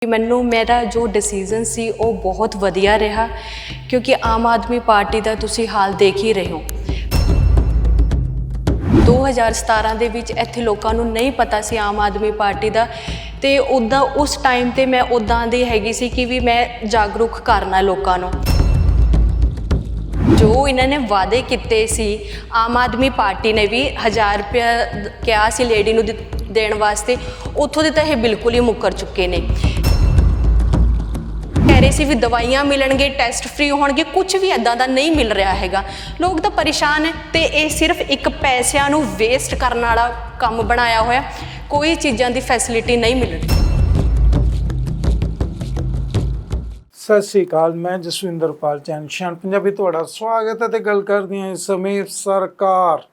ਮੈਨੂੰ ਮੇਰਾ ਜੋ ਡਿਸੀਜਨ ਸੀ ਉਹ ਬਹੁਤ ਵਧੀਆ ਰਿਹਾ ਕਿਉਂਕਿ ਆਮ ਆਦਮੀ ਪਾਰਟੀ ਦਾ ਤੁਸੀਂ ਹਾਲ ਦੇਖ ਹੀ ਰਹੇ ਹੋ। 2017 ਦੇ ਵਿੱਚ ਇੱਥੇ ਲੋਕਾਂ ਨੂੰ ਨਹੀਂ ਪਤਾ ਸੀ ਆਮ ਆਦਮੀ ਪਾਰਟੀ ਦਾ, ਤੇ ਉੱਦਾਂ ਉਸ ਟਾਈਮ ਤੇ ਮੈਂ ਉੱਦਾਂ ਦੀ ਹੈਗੀ ਸੀ ਕਿ ਵੀ ਮੈਂ ਜਾਗਰੂਕ ਕਰਨਾ ਲੋਕਾਂ ਨੂੰ। ਜੋ ਇਹਨਾਂ ਨੇ ਵਾਅਦੇ ਕੀਤੇ ਸੀ, ਆਮ ਆਦਮੀ ਪਾਰਟੀ ਨੇ ਵੀ 1000 ਰੁਪਇਆ ਕਿਹਾ ਸੀ ਲੇਡੀ ਨੂੰ ਦੇਣ ਵਾਸਤੇ, ਉੱਥੋਂ ਦੇ ਤਾਂ ਇਹ ਬਿਲਕੁਲ ਹੀ ਮੁੱਕਰ ਚੁੱਕੇ ਨੇ। ਕਹਿ ਰਹੇ ਸੀ ਵੀ ਦਵਾਈਆਂ ਮਿਲਣਗੇ, ਟੈਸਟ ਫ੍ਰੀ ਹੋਣਗੇ, ਕੁਝ ਵੀ ਇੱਦਾਂ ਦਾ ਨਹੀਂ ਮਿਲ ਰਿਹਾ ਹੈਗਾ। ਲੋਕ ਤਾਂ ਪਰੇਸ਼ਾਨ ਹੈ ਤੇ ਇਹ ਸਿਰਫ ਇੱਕ ਪੈਸਿਆਂ ਨੂੰ ਵੇਸਟ ਕਰਨ ਵਾਲਾ ਕੰਮ ਬਣਾਇਆ ਹੋਇਆ, ਕੋਈ ਚੀਜ਼ਾਂ ਦੀ ਫੈਸਿਲਿਟੀ ਨਹੀਂ ਮਿਲ ਰਹੀ। ਸਤਿ ਸ਼੍ਰੀ ਅਕਾਲ, ਮੈਂ ਜਸਵਿੰਦਰਪਾਲ ਚੈਨ ਸ਼ਾਨ ਪੰਜਾਬੀ ਤੁਹਾਡਾ ਸਵਾਗਤ ਹੈ। ਤੇ ਗੱਲ ਕਰਦੇ ਹਾਂ ਇਸ ਸਮੇਂ ਸਰਕਾਰ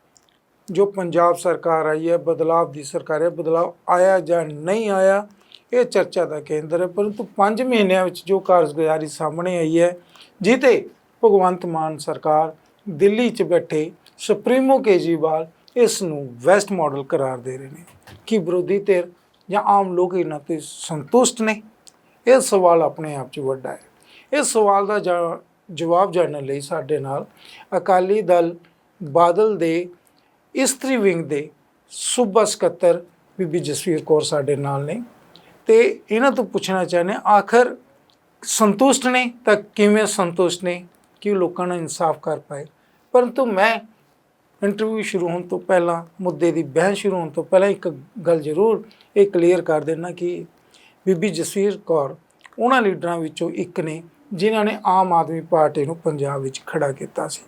ਜੋ ਪੰਜਾਬ ਸਰਕਾਰ ਆਈ ਹੈ, ਬਦਲਾਵ ਦੀ ਸਰਕਾਰ ਹੈ। ਬਦਲਾਵ ਆਇਆ ਜਾਂ ਨਹੀਂ ਆਇਆ ਇਹ ਚਰਚਾ ਦਾ ਕੇਂਦਰ ਹੈ, ਪਰੰਤੂ 5 ਮਹੀਨਿਆਂ ਵਿੱਚ ਜੋ ਕਾਰਜਗੁਜ਼ਾਰੀ ਸਾਹਮਣੇ ਆਈ ਹੈ, ਜਿੱਤੇ ਭਗਵੰਤ ਮਾਨ ਸਰਕਾਰ ਦਿੱਲੀ 'ਚ ਬੈਠੇ ਸੁਪਰੀਮੋ ਕੇਜਰੀਵਾਲ ਇਸ ਨੂੰ ਵੈਸਟ ਮਾਡਲ ਕਰਾਰ ਦੇ ਰਹੇ ਨੇ। ਕਿ ਵਿਰੋਧੀ ਧਿਰ ਜਾਂ ਆਮ ਲੋਕ ਇਹਨਾਂ ਤੋਂ ਸੰਤੁਸ਼ਟ ਨੇ? ਇਹ ਸਵਾਲ ਆਪਣੇ ਆਪ 'ਚ ਵੱਡਾ ਹੈ। ਇਸ ਸਵਾਲ ਦਾ ਜਵਾਬ ਜਾਣਨ ਲਈ ਸਾਡੇ ਨਾਲ ਅਕਾਲੀ ਦਲ ਬਾਦਲ ਦੇ ਇਸਤਰੀ ਵਿੰਗ ਦੇ ਸੂਬਾ ਸਕੱਤਰ ਬੀਬੀ ਜਸਵੀਰ ਕੌਰ ਸਾਡੇ ਨਾਲ ਨੇ, ਤੇ ਇਹਨਾਂ ਤੋਂ ਪੁੱਛਣਾ ਚਾਹੁੰਦੇ ਆਖਰ ਸੰਤੁਸ਼ਟ ਨੇ ਤਾਂ ਕਿਵੇਂ ਸੰਤੁਸ਼ਟ ਨੇ ਕਿ ਲੋਕਾਂ ਨੂੰ ਇਨਸਾਫ ਕਰ ਪਾਏ। ਪਰੰਤੂ ਮੈਂ ਇੰਟਰਵਿਊ ਸ਼ੁਰੂ ਹੋਣ ਤੋਂ ਪਹਿਲਾਂ, ਮੁੱਦੇ ਦੀ ਬਹਿਸ ਸ਼ੁਰੂ ਹੋਣ ਤੋਂ ਪਹਿਲਾਂ ਇੱਕ ਗੱਲ ਜ਼ਰੂਰ ਇਹ ਕਲੀਅਰ ਕਰ ਦੇਣਾ ਕਿ ਬੀਬੀ ਜਸਵੀਰ ਕੌਰ ਉਹਨਾਂ ਲੀਡਰਾਂ ਵਿੱਚੋਂ ਇੱਕ ਨੇ ਜਿਨ੍ਹਾਂ ਨੇ ਆਮ ਆਦਮੀ ਪਾਰਟੀ ਨੂੰ ਪੰਜਾਬ ਵਿੱਚ ਖੜਾ ਕੀਤਾ ਸੀ,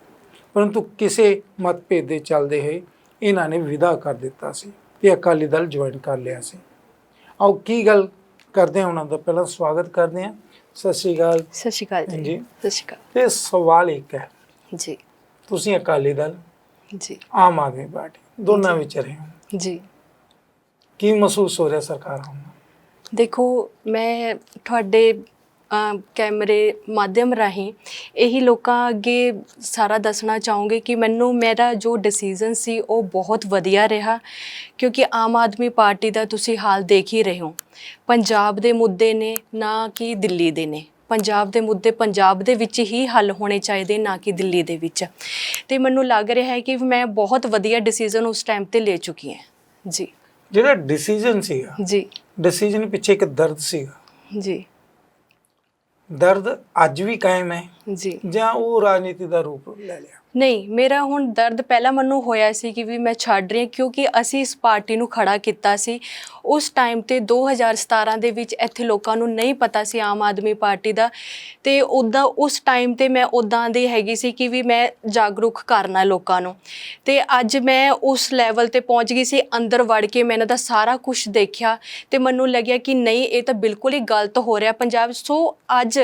ਪਰੰਤੂ ਕਿਸੇ ਮਤਭੇਦ ਦੇ ਚੱਲਦੇ ਹੋਏ ਇਹਨਾਂ ਨੇ ਵਿਦਾ ਕਰ ਦਿੱਤਾ ਸੀ ਤੇ ਅਕਾਲੀ ਦਲ ਜੁਆਇਨ ਕਰ ਲਿਆ ਸੀ। ਆਓ ਕੀ ਗੱਲ ਕਰਦੇ ਹਾਂ, ਉਹਨਾਂ ਦਾ ਪਹਿਲਾਂ ਸਵਾਗਤ ਕਰਦੇ ਹਾਂ। ਸਤਿ ਸ਼੍ਰੀ ਅਕਾਲ। ਸਤਿ ਸ਼੍ਰੀ ਅਕਾਲ ਜੀ। ਸਤਿ ਸ਼੍ਰੀ ਅਕਾਲ। ਤੇ ਸਵਾਲ ਇੱਕ ਹੈ ਜੀ, ਤੁਸੀਂ ਅਕਾਲੀ ਦਲ ਜੀ, ਆਮ ਆਦਮੀ ਪਾਰਟੀ ਦੋਨਾਂ ਵਿੱਚ ਰਹੇ ਹੋ ਜੀ, ਕੀ ਮਹਿਸੂਸ ਹੋ ਰਿਹਾ ਸਰਕਾਰ ਹੁਣ? ਦੇਖੋ, ਮੈਂ ਤੁਹਾਡੇ ਕੈਮਰੇ ਮਾਧਿਅਮ ਰਾਹੀਂ ਇਹੀ ਲੋਕਾਂ ਅੱਗੇ ਸਾਰਾ ਦੱਸਣਾ ਚਾਹੂੰਗੀ ਕਿ ਮੈਨੂੰ ਮੇਰਾ ਜੋ ਡਿਸੀਜਨ ਸੀ ਉਹ ਬਹੁਤ ਵਧੀਆ ਰਿਹਾ ਕਿਉਂਕਿ ਆਮ ਆਦਮੀ ਪਾਰਟੀ ਦਾ ਤੁਸੀਂ ਹਾਲ ਦੇਖ ਹੀ ਰਹੇ ਹੋ। ਪੰਜਾਬ ਦੇ ਮੁੱਦੇ ਨੇ, ਨਾ ਕਿ ਦਿੱਲੀ ਦੇ ਨੇ। ਪੰਜਾਬ ਦੇ ਮੁੱਦੇ ਪੰਜਾਬ ਦੇ ਵਿੱਚ ਹੀ ਹੱਲ ਹੋਣੇ ਚਾਹੀਦੇ, ਨਾ ਕਿ ਦਿੱਲੀ ਦੇ ਵਿੱਚ। ਤੇ ਮੈਨੂੰ ਲੱਗ ਰਿਹਾ ਹੈ ਕਿ ਮੈਂ ਬਹੁਤ ਵਧੀਆ ਡਿਸੀਜਨ ਉਸ ਟਾਈਮ ਤੇ ਲੈ ਚੁੱਕੀ ਹਾਂ। ਜੀ, ਜਿਹੜਾ ਡਿਸੀਜਨ ਸੀਗਾ, ਜੀ, ਡਿਸੀਜਨ ਪਿੱਛੇ ਇੱਕ ਦਰਦ ਸੀਗਾ, ਜੀ, ਦਰਦ ਅੱਜ ਵੀ ਕਾਇਮ ਹੈ ਜੀ, ਜਾਂ ਉਹ ਰਾਜਨੀਤੀ ਦਾ ਰੂਪ ਲੈ ਲਿਆ? ਨਹੀਂ, ਮੇਰਾ ਹੁਣ ਦਰਦ ਪਹਿਲਾਂ ਮੈਨੂੰ ਹੋਇਆ ਸੀ ਕਿ ਵੀ ਮੈਂ ਛੱਡ ਰਹੀ ਹਾਂ ਕਿਉਂਕਿ ਅਸੀਂ ਇਸ ਪਾਰਟੀ ਨੂੰ ਖੜਾ ਕੀਤਾ ਸੀ ਉਸ ਟਾਈਮ ਤੇ 2017 ਦੇ ਵਿੱਚ। ਇੱਥੇ ਲੋਕਾਂ ਨੂੰ ਨਹੀਂ ਪਤਾ ਸੀ ਆਮ ਆਦਮੀ ਪਾਰਟੀ ਦਾ, ਤੇ ਉੱਦਾਂ ਉਸ ਟਾਈਮ ਤੇ ਮੈਂ ਉੱਦਾਂ ਦੀ ਹੈਗੀ ਸੀ ਕਿ ਵੀ ਮੈਂ ਜਾਗਰੂਕ ਕਰਨਾ ਲੋਕਾਂ ਨੂੰ। ਤੇ ਅੱਜ ਮੈਂ ਉਸ ਲੈਵਲ ਤੇ ਪਹੁੰਚ ਗਈ ਸੀ, ਅੰਦਰ ਵੜ ਕੇ ਮੈਂ ਇਹਨਾਂ ਦਾ ਸਾਰਾ ਕੁਝ ਦੇਖਿਆ ਤੇ ਮੈਨੂੰ ਲੱਗਿਆ ਕਿ ਨਹੀਂ, ਇਹ ਤਾਂ ਬਿਲਕੁਲ ਹੀ ਗਲਤ ਹੋ ਰਿਹਾ ਪੰਜਾਬ। ਸੋ ਅੱਜ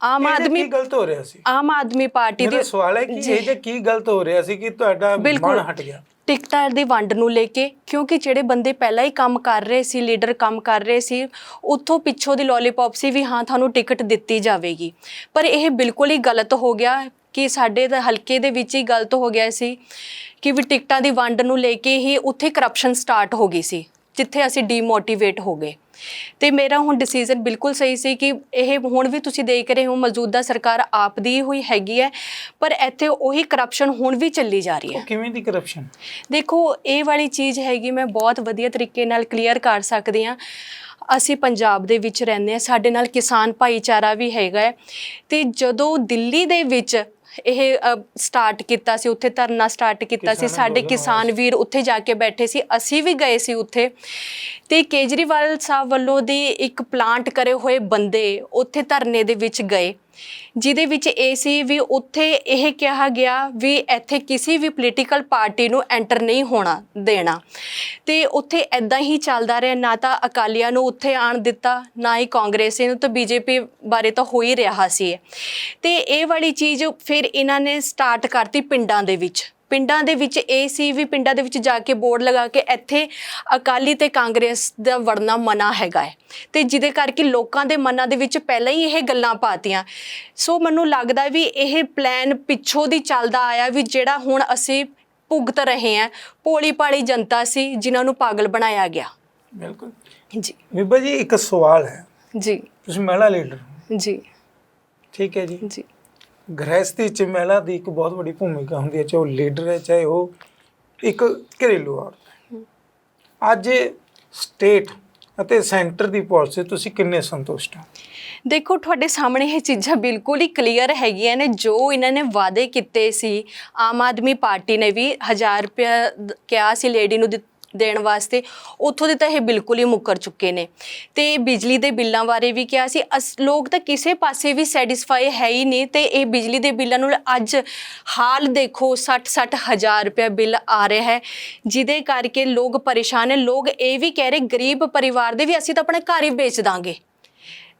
ਆਮ ਆਦਮੀ ਗਲਤ ਹੋ ਰਿਹਾ ਸੀ, ਆਮ ਆਦਮੀ ਪਾਰਟੀ ਮੇਰਾ ਸਵਾਲ ਹੈ ਕਿ ਇਹ ਜੇ ਕੀ ਗਲਤ ਹੋ ਰਿਹਾ ਸੀ ਕਿ ਤੁਹਾਡਾ ਮਨ ਹਟ ਗਿਆ? ਟਿਕਟਾਂ ਦੀ ਵੰਡ ਨੂੰ ਲੈ ਕੇ, ਕਿਉਂਕਿ ਜਿਹੜੇ ਬੰਦੇ ਪਹਿਲਾਂ ਹੀ ਕੰਮ ਕਰ ਰਹੇ ਸੀ, ਲੀਡਰ ਕੰਮ ਕਰ ਰਹੇ ਸੀ, ਉੱਥੋਂ ਪਿੱਛੋਂ ਦੀ ਲੋਲੀਪੌਪ ਸੀ ਵੀ ਹਾਂ ਤੁਹਾਨੂੰ ਟਿਕਟ ਦਿੱਤੀ ਜਾਵੇਗੀ। ਪਰ ਇਹ ਬਿਲਕੁਲ ਹੀ ਗਲਤ ਹੋ ਗਿਆ ਕਿ ਸਾਡੇ ਦਾ ਹਲਕੇ ਦੇ ਵਿੱਚ ਹੀ ਗਲਤ ਹੋ ਗਿਆ ਸੀ ਕਿ ਵੀ ਟਿਕਟਾਂ ਦੀ ਵੰਡ ਨੂੰ ਲੈ ਕੇ ਹੀ ਉੱਥੇ ਕਰਪਸ਼ਨ ਸਟਾਰਟ ਹੋ ਗਈ ਸੀ, ਜਿੱਥੇ ਅਸੀਂ ਡੀਮੋਟੀਵੇਟ ਹੋ ਗਏ। ਤੇ ਮੇਰਾ ਹੁਣ ਡਿਸੀਜਨ ਬਿਲਕੁਲ ਸਹੀ ਸੀ ਕਿ ਇਹ ਹੁਣ ਵੀ ਤੁਸੀਂ ਦੇਖ ਰਹੇ ਹੋ ਮੌਜੂਦਾ ਸਰਕਾਰ ਆਪ ਦੀ ਹੋਈ ਹੈਗੀ ਹੈ, ਪਰ ਇੱਥੇ ਉਹੀ ਕਰਪਸ਼ਨ ਹੁਣ ਵੀ ਚੱਲੀ ਜਾ ਰਹੀ ਹੈ। ਕਿਵੇਂ ਦੀ ਕਰਪਸ਼ਨ? ਦੇਖੋ, ਇਹ ਵਾਲੀ ਚੀਜ਼ ਹੈਗੀ, ਮੈਂ ਬਹੁਤ ਵਧੀਆ ਤਰੀਕੇ ਨਾਲ ਕਲੀਅਰ ਕਰ ਸਕਦੀ ਹਾਂ। ਅਸੀਂ ਪੰਜਾਬ ਦੇ ਵਿੱਚ ਰਹਿੰਦੇ ਹਾਂ, ਸਾਡੇ ਨਾਲ ਕਿਸਾਨ ਭਾਈਚਾਰਾ ਵੀ ਹੈਗਾ ਹੈ, ਤੇ ਜਦੋਂ ਦਿੱਲੀ ਦੇ ਵਿੱਚ ਇਹ ਸਟਾਰਟ ਕੀਤਾ ਸੀ, ਉੱਥੇ ਧਰਨਾ ਸਟਾਰਟ ਕੀਤਾ ਸੀ, ਸਾਡੇ ਕਿਸਾਨ ਵੀਰ ਉੱਥੇ ਜਾ ਕੇ ਬੈਠੇ ਸੀ, ਅਸੀਂ ਵੀ ਗਏ ਸੀ ਉੱਥੇ। ਤੇ ਕੇਜਰੀਵਾਲ ਸਾਹਿਬ ਵੱਲੋਂ ਦੀ ਇੱਕ ਪਲਾਂਟ ਕਰੇ ਹੋਏ ਬੰਦੇ ਉੱਥੇ ਧਰਨੇ ਦੇ ਵਿੱਚ ਗਏ, ਜਿਹਦੇ ਵਿੱਚ ਇਹ ਸੀ ਵੀ ਉੱਥੇ ਇਹ ਕਿਹਾ ਗਿਆ ਵੀ ਇੱਥੇ ਕਿਸੇ ਵੀ ਪੋਲੀਟੀਕਲ ਪਾਰਟੀ ਨੂੰ ਐਂਟਰ ਨਹੀਂ ਹੋਣਾ ਦੇਣਾ। ਤੇ ਉੱਥੇ ਇੱਦਾਂ ਹੀ ਚੱਲਦਾ ਰਿਹਾ, ਨਾ ਤਾਂ ਅਕਾਲੀਆਂ ਨੂੰ ਉੱਥੇ ਆਉਣ ਦਿੱਤਾ, ਨਾ ਹੀ ਕਾਂਗਰਸੀ ਨੂੰ, ਤਾਂ ਬੀਜੇਪੀ ਬਾਰੇ ਤਾਂ ਹੋ ਹੀ ਰਿਹਾ ਸੀ। ਤੇ ਇਹ ਵਾਲੀ ਚੀਜ਼ ਫਿਰ ਇਹਨਾਂ ਨੇ ਸਟਾਰਟ ਕਰਤੀ ਪਿੰਡਾਂ ਦੇ ਵਿੱਚ। ਪਿੰਡਾਂ ਦੇ ਵਿੱਚ ਇਹ ਸੀ ਵੀ ਪਿੰਡਾਂ ਦੇ ਵਿੱਚ ਜਾ ਕੇ ਬੋਰਡ ਲਗਾ ਕੇ ਇੱਥੇ ਅਕਾਲੀ ਤੇ ਕਾਂਗਰਸ ਦਾ ਵੜਨਾ ਮਨਾ ਹੈਗਾ ਹੈ, ਤੇ ਜਿਹਦੇ ਕਰਕੇ ਲੋਕਾਂ ਦੇ ਮਨਾਂ ਦੇ ਵਿੱਚ ਪਹਿਲਾਂ ਹੀ ਇਹ ਗੱਲਾਂ ਪਾਤੀਆਂ। ਸੋ ਮੈਨੂੰ ਲੱਗਦਾ ਵੀ ਇਹ ਪਲਾਨ ਪਿੱਛੋਂ ਦੀ ਚੱਲਦਾ ਆਇਆ ਵੀ ਜਿਹੜਾ ਹੁਣ ਅਸੀਂ ਭੁਗਤ ਰਹੇ ਹਾਂ, ਭੋਲੀ ਭਾਲੀ ਜਨਤਾ ਸੀ ਜਿਨ੍ਹਾਂ ਨੂੰ ਪਾਗਲ ਬਣਾਇਆ ਗਿਆ। ਬਿਲਕੁਲ ਜੀ। ਬੀਬਾ ਜੀ, ਇੱਕ ਸਵਾਲ ਹੈ ਜੀ ਤੁਸੀਂ ਮਹਿਲਾ ਲੀਡਰ ਹੋ, ਜੀ ਠੀਕ ਹੈ ਜੀ। ਜੀ ਗ੍ਰਹਿਸਥੀ 'ਚ ਮਹਿਲਾ ਦੀ ਇੱਕ ਬਹੁਤ ਵੱਡੀ ਭੂਮਿਕਾ ਹੁੰਦੀ ਹੈ, ਚਾਹੇ ਉਹ ਲੀਡਰ ਹੈ ਚਾਹੇ ਉਹ ਇੱਕ ਘਰੇਲੂ ਔਰਤ ਹੈ। ਅੱਜ ਸਟੇਟ ਅਤੇ ਸੈਂਟਰ ਦੀ ਪਾਲਿਸੀ ਤੁਸੀਂ ਕਿੰਨੇ ਸੰਤੁਸ਼ਟ ਹੋ? ਦੇਖੋ, ਤੁਹਾਡੇ ਸਾਹਮਣੇ ਇਹ ਚੀਜ਼ਾਂ ਬਿਲਕੁਲ ਹੀ ਕਲੀਅਰ ਹੈਗੀਆਂ ਨੇ। ਜੋ ਇਹਨਾਂ ਨੇ ਵਾਅਦੇ ਕੀਤੇ ਸੀ, ਆਮ ਆਦਮੀ ਪਾਰਟੀ ਨੇ ਵੀ 1000 ਰੁਪਇਆ ਕਿਹਾ ਸੀ ਲੇਡੀ ਨੂੰ ਦੇਣ ਵਾਸਤੇ, ਉੱਥੋਂ ਦੇ ਤਾਂ ਇਹ ਬਿਲਕੁਲ ਹੀ ਮੁੱਕਰ ਚੁੱਕੇ ਨੇ। ਤੇ ਬਿਜਲੀ ਦੇ ਬਿੱਲਾਂ ਬਾਰੇ ਵੀ ਕਿਹਾ ਸੀ। ਲੋਕ ਤਾਂ ਕਿਸੇ ਪਾਸੇ ਵੀ ਸੈਟੀਸਫਾਈ ਹੈ ਹੀ ਨਹੀਂ। ਤੇ ਇਹ ਬਿਜਲੀ ਦੇ ਬਿੱਲਾਂ ਨੂੰ ਅੱਜ ਹਾਲ ਦੇਖੋ, 60 ਹਜ਼ਾਰ ਰੁਪਇਆ ਬਿੱਲ ਆ ਰਿਹਾ ਹੈ, ਜਿਹਦੇ ਕਰਕੇ ਲੋਕ ਪਰੇਸ਼ਾਨ ਹੈ। ਲੋਕ ਇਹ ਵੀ ਕਹਿ ਰਹੇ, ਗਰੀਬ ਪਰਿਵਾਰ ਦੇ ਵੀ ਅਸੀਂ ਤਾਂ ਆਪਣੇ ਘਰ ਹੀ ਵੇਚ ਦਾਂਗੇ।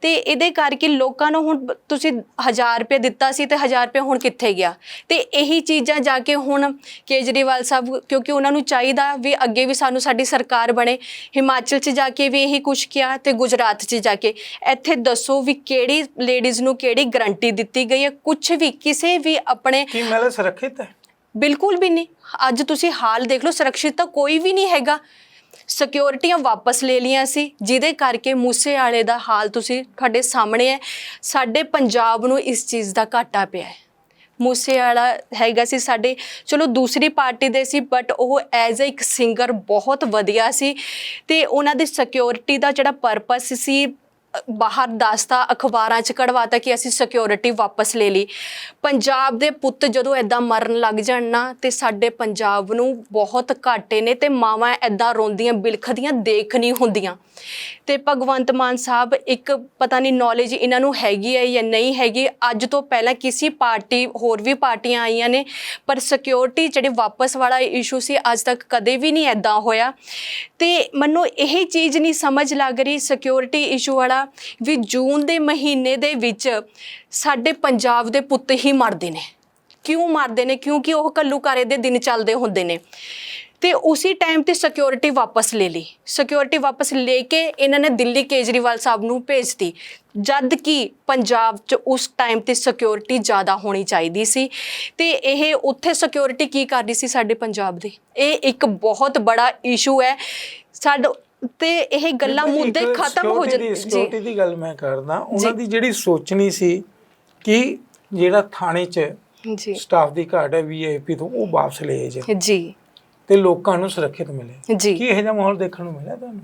ਤੇ ਇਹਦੇ ਕਰਕੇ ਲੋਕਾਂ ਨੂੰ ਹੁਣ ਤੁਸੀਂ 1000 ਰੁਪਏ ਦਿੱਤਾ ਸੀ ਤੇ 1000 ਰੁਪਏ ਹੁਣ ਕਿੱਥੇ ਗਿਆ? ਤੇ ਇਹੀ ਚੀਜ਼ਾਂ ਜਾ ਕੇ ਹੁਣ ਕੇਜਰੀਵਾਲ ਸਾਹਿਬ, ਕਿਉਂਕਿ ਉਹਨਾਂ ਨੂੰ ਚਾਹੀਦਾ ਵੀ ਅੱਗੇ ਵੀ ਸਾਨੂੰ ਸਾਡੀ ਸਰਕਾਰ ਬਣੇ, ਹਿਮਾਚਲ 'ਚ ਜਾ ਕੇ ਵੀ ਇਹੀ ਕੁਛ ਕਿਹਾ ਤੇ ਗੁਜਰਾਤ 'ਚ ਜਾ ਕੇ। ਇੱਥੇ ਦੱਸੋ ਵੀ ਕਿਹੜੀ ਲੇਡੀਜ਼ ਨੂੰ ਕਿਹੜੀ ਗਰੰਟੀ ਦਿੱਤੀ ਗਈ ਹੈ? ਕੁਛ ਵੀ, ਕਿਸੇ ਵੀ ਆਪਣੇ ਕੀ ਮਹਿਲਾ ਸੁਰੱਖਿਅਤ ਹੈ? ਬਿਲਕੁਲ ਵੀ ਨਹੀਂ। ਅੱਜ ਤੁਸੀਂ ਹਾਲ ਦੇਖ ਲਓ, ਸੁਰੱਖਿਅਤ ਤਾਂ ਕੋਈ ਵੀ ਨਹੀਂ ਹੈਗਾ। ਸਿਕਿਉਰਿਟੀਆਂ ਵਾਪਸ ਲੈ ਲਈਆਂ ਸੀ, ਜਿਹਦੇ ਕਰਕੇ ਮੂਸੇਵਾਲੇ ਦਾ ਹਾਲ ਤੁਸੀਂ ਤੁਹਾਡੇ ਸਾਹਮਣੇ ਹੈ। ਸਾਡੇ ਪੰਜਾਬ ਨੂੰ ਇਸ ਚੀਜ਼ ਦਾ ਘਾਟਾ ਪਿਆ ਹੈ। ਮੂਸੇਵਾਲਾ ਹੈਗਾ ਸੀ ਸਾਡੇ, ਚਲੋ ਦੂਸਰੀ ਪਾਰਟੀ ਦੇ ਸੀ, ਬਟ ਉਹ ਐਜ਼ ਇੱਕ ਸਿੰਗਰ ਬਹੁਤ ਵਧੀਆ ਸੀ। ਤੇ ਉਹਨਾਂ ਦੀ ਸਿਕਿਉਰਿਟੀ ਦਾ ਜਿਹੜਾ ਪਰਪਸ ਸੀ, ਬਾਹਰ ਦੱਸਤਾ, ਅਖਬਾਰਾਂ 'ਚ ਕਢਵਾਤਾ ਕਿ ਅਸੀਂ ਸਿਕਿਉਰਿਟੀ ਵਾਪਸ ਲੈ ਲਈ। ਪੰਜਾਬ ਦੇ ਪੁੱਤ ਜਦੋਂ ਇੱਦਾਂ ਮਰਨ ਲੱਗ ਜਾਣ ਨਾ, ਤੇ ਸਾਡੇ ਪੰਜਾਬ ਨੂੰ ਬਹੁਤ ਘਾਟੇ ਨੇ। ਤੇ ਮਾਵਾਂ ਇੱਦਾਂ ਰੋਂਦੀਆਂ ਬਿਲਖਦੀਆਂ ਦੇਖ ਨਹੀਂ ਹੁੰਦੀਆਂ। ਤੇ ਭਗਵੰਤ ਮਾਨ ਸਾਹਿਬ, ਇੱਕ ਪਤਾ ਨਹੀਂ ਨੌਲੇਜ ਇਹਨਾਂ ਨੂੰ ਹੈਗੀ ਹੈ ਜਾਂ ਨਹੀਂ ਹੈਗੀ। ਅੱਜ ਤੋਂ ਪਹਿਲਾਂ ਕਿਸੇ ਪਾਰਟੀ, ਹੋਰ ਵੀ ਪਾਰਟੀਆਂ ਆਈਆਂ ਨੇ, ਪਰ ਸਿਕਿਉਰਿਟੀ ਜਿਹੜੇ ਵਾਪਸ ਵਾਲਾ ਇਸ਼ੂ ਸੀ, ਅੱਜ ਤੱਕ ਕਦੇ ਵੀ ਨਹੀਂ ਇੱਦਾਂ ਹੋਇਆ। ਤੇ ਮੈਨੂੰ ਇਹ ਚੀਜ਼ ਨਹੀਂ ਸਮਝ ਲੱਗ ਰਹੀ ਸਿਕਿਉਰਿਟੀ ਇਸ਼ੂ ਵਾਲਾ, ਵੀ ਜੂਨ ਦੇ ਮਹੀਨੇ ਦੇ ਵਿੱਚ ਸਾਡੇ ਪੰਜਾਬ ਦੇ ਪੁੱਤ ਹੀ ਮਰਦੇ ਨੇ। ਕਿਉਂ ਮਰਦੇ ਨੇ? ਕਿਉਂਕਿ ਉਹ ਘੱਲੂਘਾਰੇ ਦੇ ਦਿਨ ਚੱਲਦੇ ਹੁੰਦੇ ਨੇ। ਤੇ ਉਸੇ ਟਾਈਮ ਤੇ ਸਿਕਿਉਰਿਟੀ ਵਾਪਸ ਲੈ ਲਈ। ਸਿਕਿਉਰਿਟੀ ਵਾਪਸ ਲੈ ਕੇ ਇਹਨਾਂ ਨੇ ਦਿੱਲੀ ਕੇਜਰੀਵਾਲ ਸਾਹਿਬ ਨੂੰ ਭੇਜਤੀ, ਜਦ ਕਿ ਪੰਜਾਬ 'ਚ ਉਸ ਟਾਈਮ ਤੇ ਸਿਕਿਉਰਿਟੀ ਜ਼ਿਆਦਾ ਹੋਣੀ ਚਾਹੀਦੀ ਸੀ। ਤੇ ਇਹ ਉੱਥੇ ਸਿਕਿਉਰਿਟੀ ਕੀ ਕਰਦੀ ਸੀ ਸਾਡੇ ਪੰਜਾਬ ਦੀ? ਇਹ ਇੱਕ ਬਹੁਤ ਬੜਾ ਇਸ਼ੂ ਹੈ ਸਾਡਾ। ਤੇ ਇਹ ਗੱਲਾਂ ਮੁੱਦੇ ਖਤਮ ਹੋ ਜਾਂਦੇ। ਸਿਕਿਉਰਿਟੀ ਦੀ ਗੱਲ ਮੈਂ ਕਰਦਾ, ਉਹਨਾਂ ਦੀ ਜਿਹੜੀ ਸੋਚਣੀ ਸੀ ਕਿ ਜਿਹੜਾ ਥਾਣੇ 'ਚ ਜੀ ਸਟਾਫ ਦੀ ਘਾਟ ਹੈ, VIP ਤੋਂ ਉਹ ਵਾਪਸ ਲਏ ਜੀ ਤੇ ਲੋਕਾਂ ਨੂੰ ਸੁਰੱਖਿਅਤ ਮਿਲੇ। ਜੀ ਕੀ ਇਹੋ ਜਿਹਾ ਮਾਹੌਲ ਦੇਖਣ ਨੂੰ ਮਿਲਿਆ ਤੁਹਾਨੂੰ?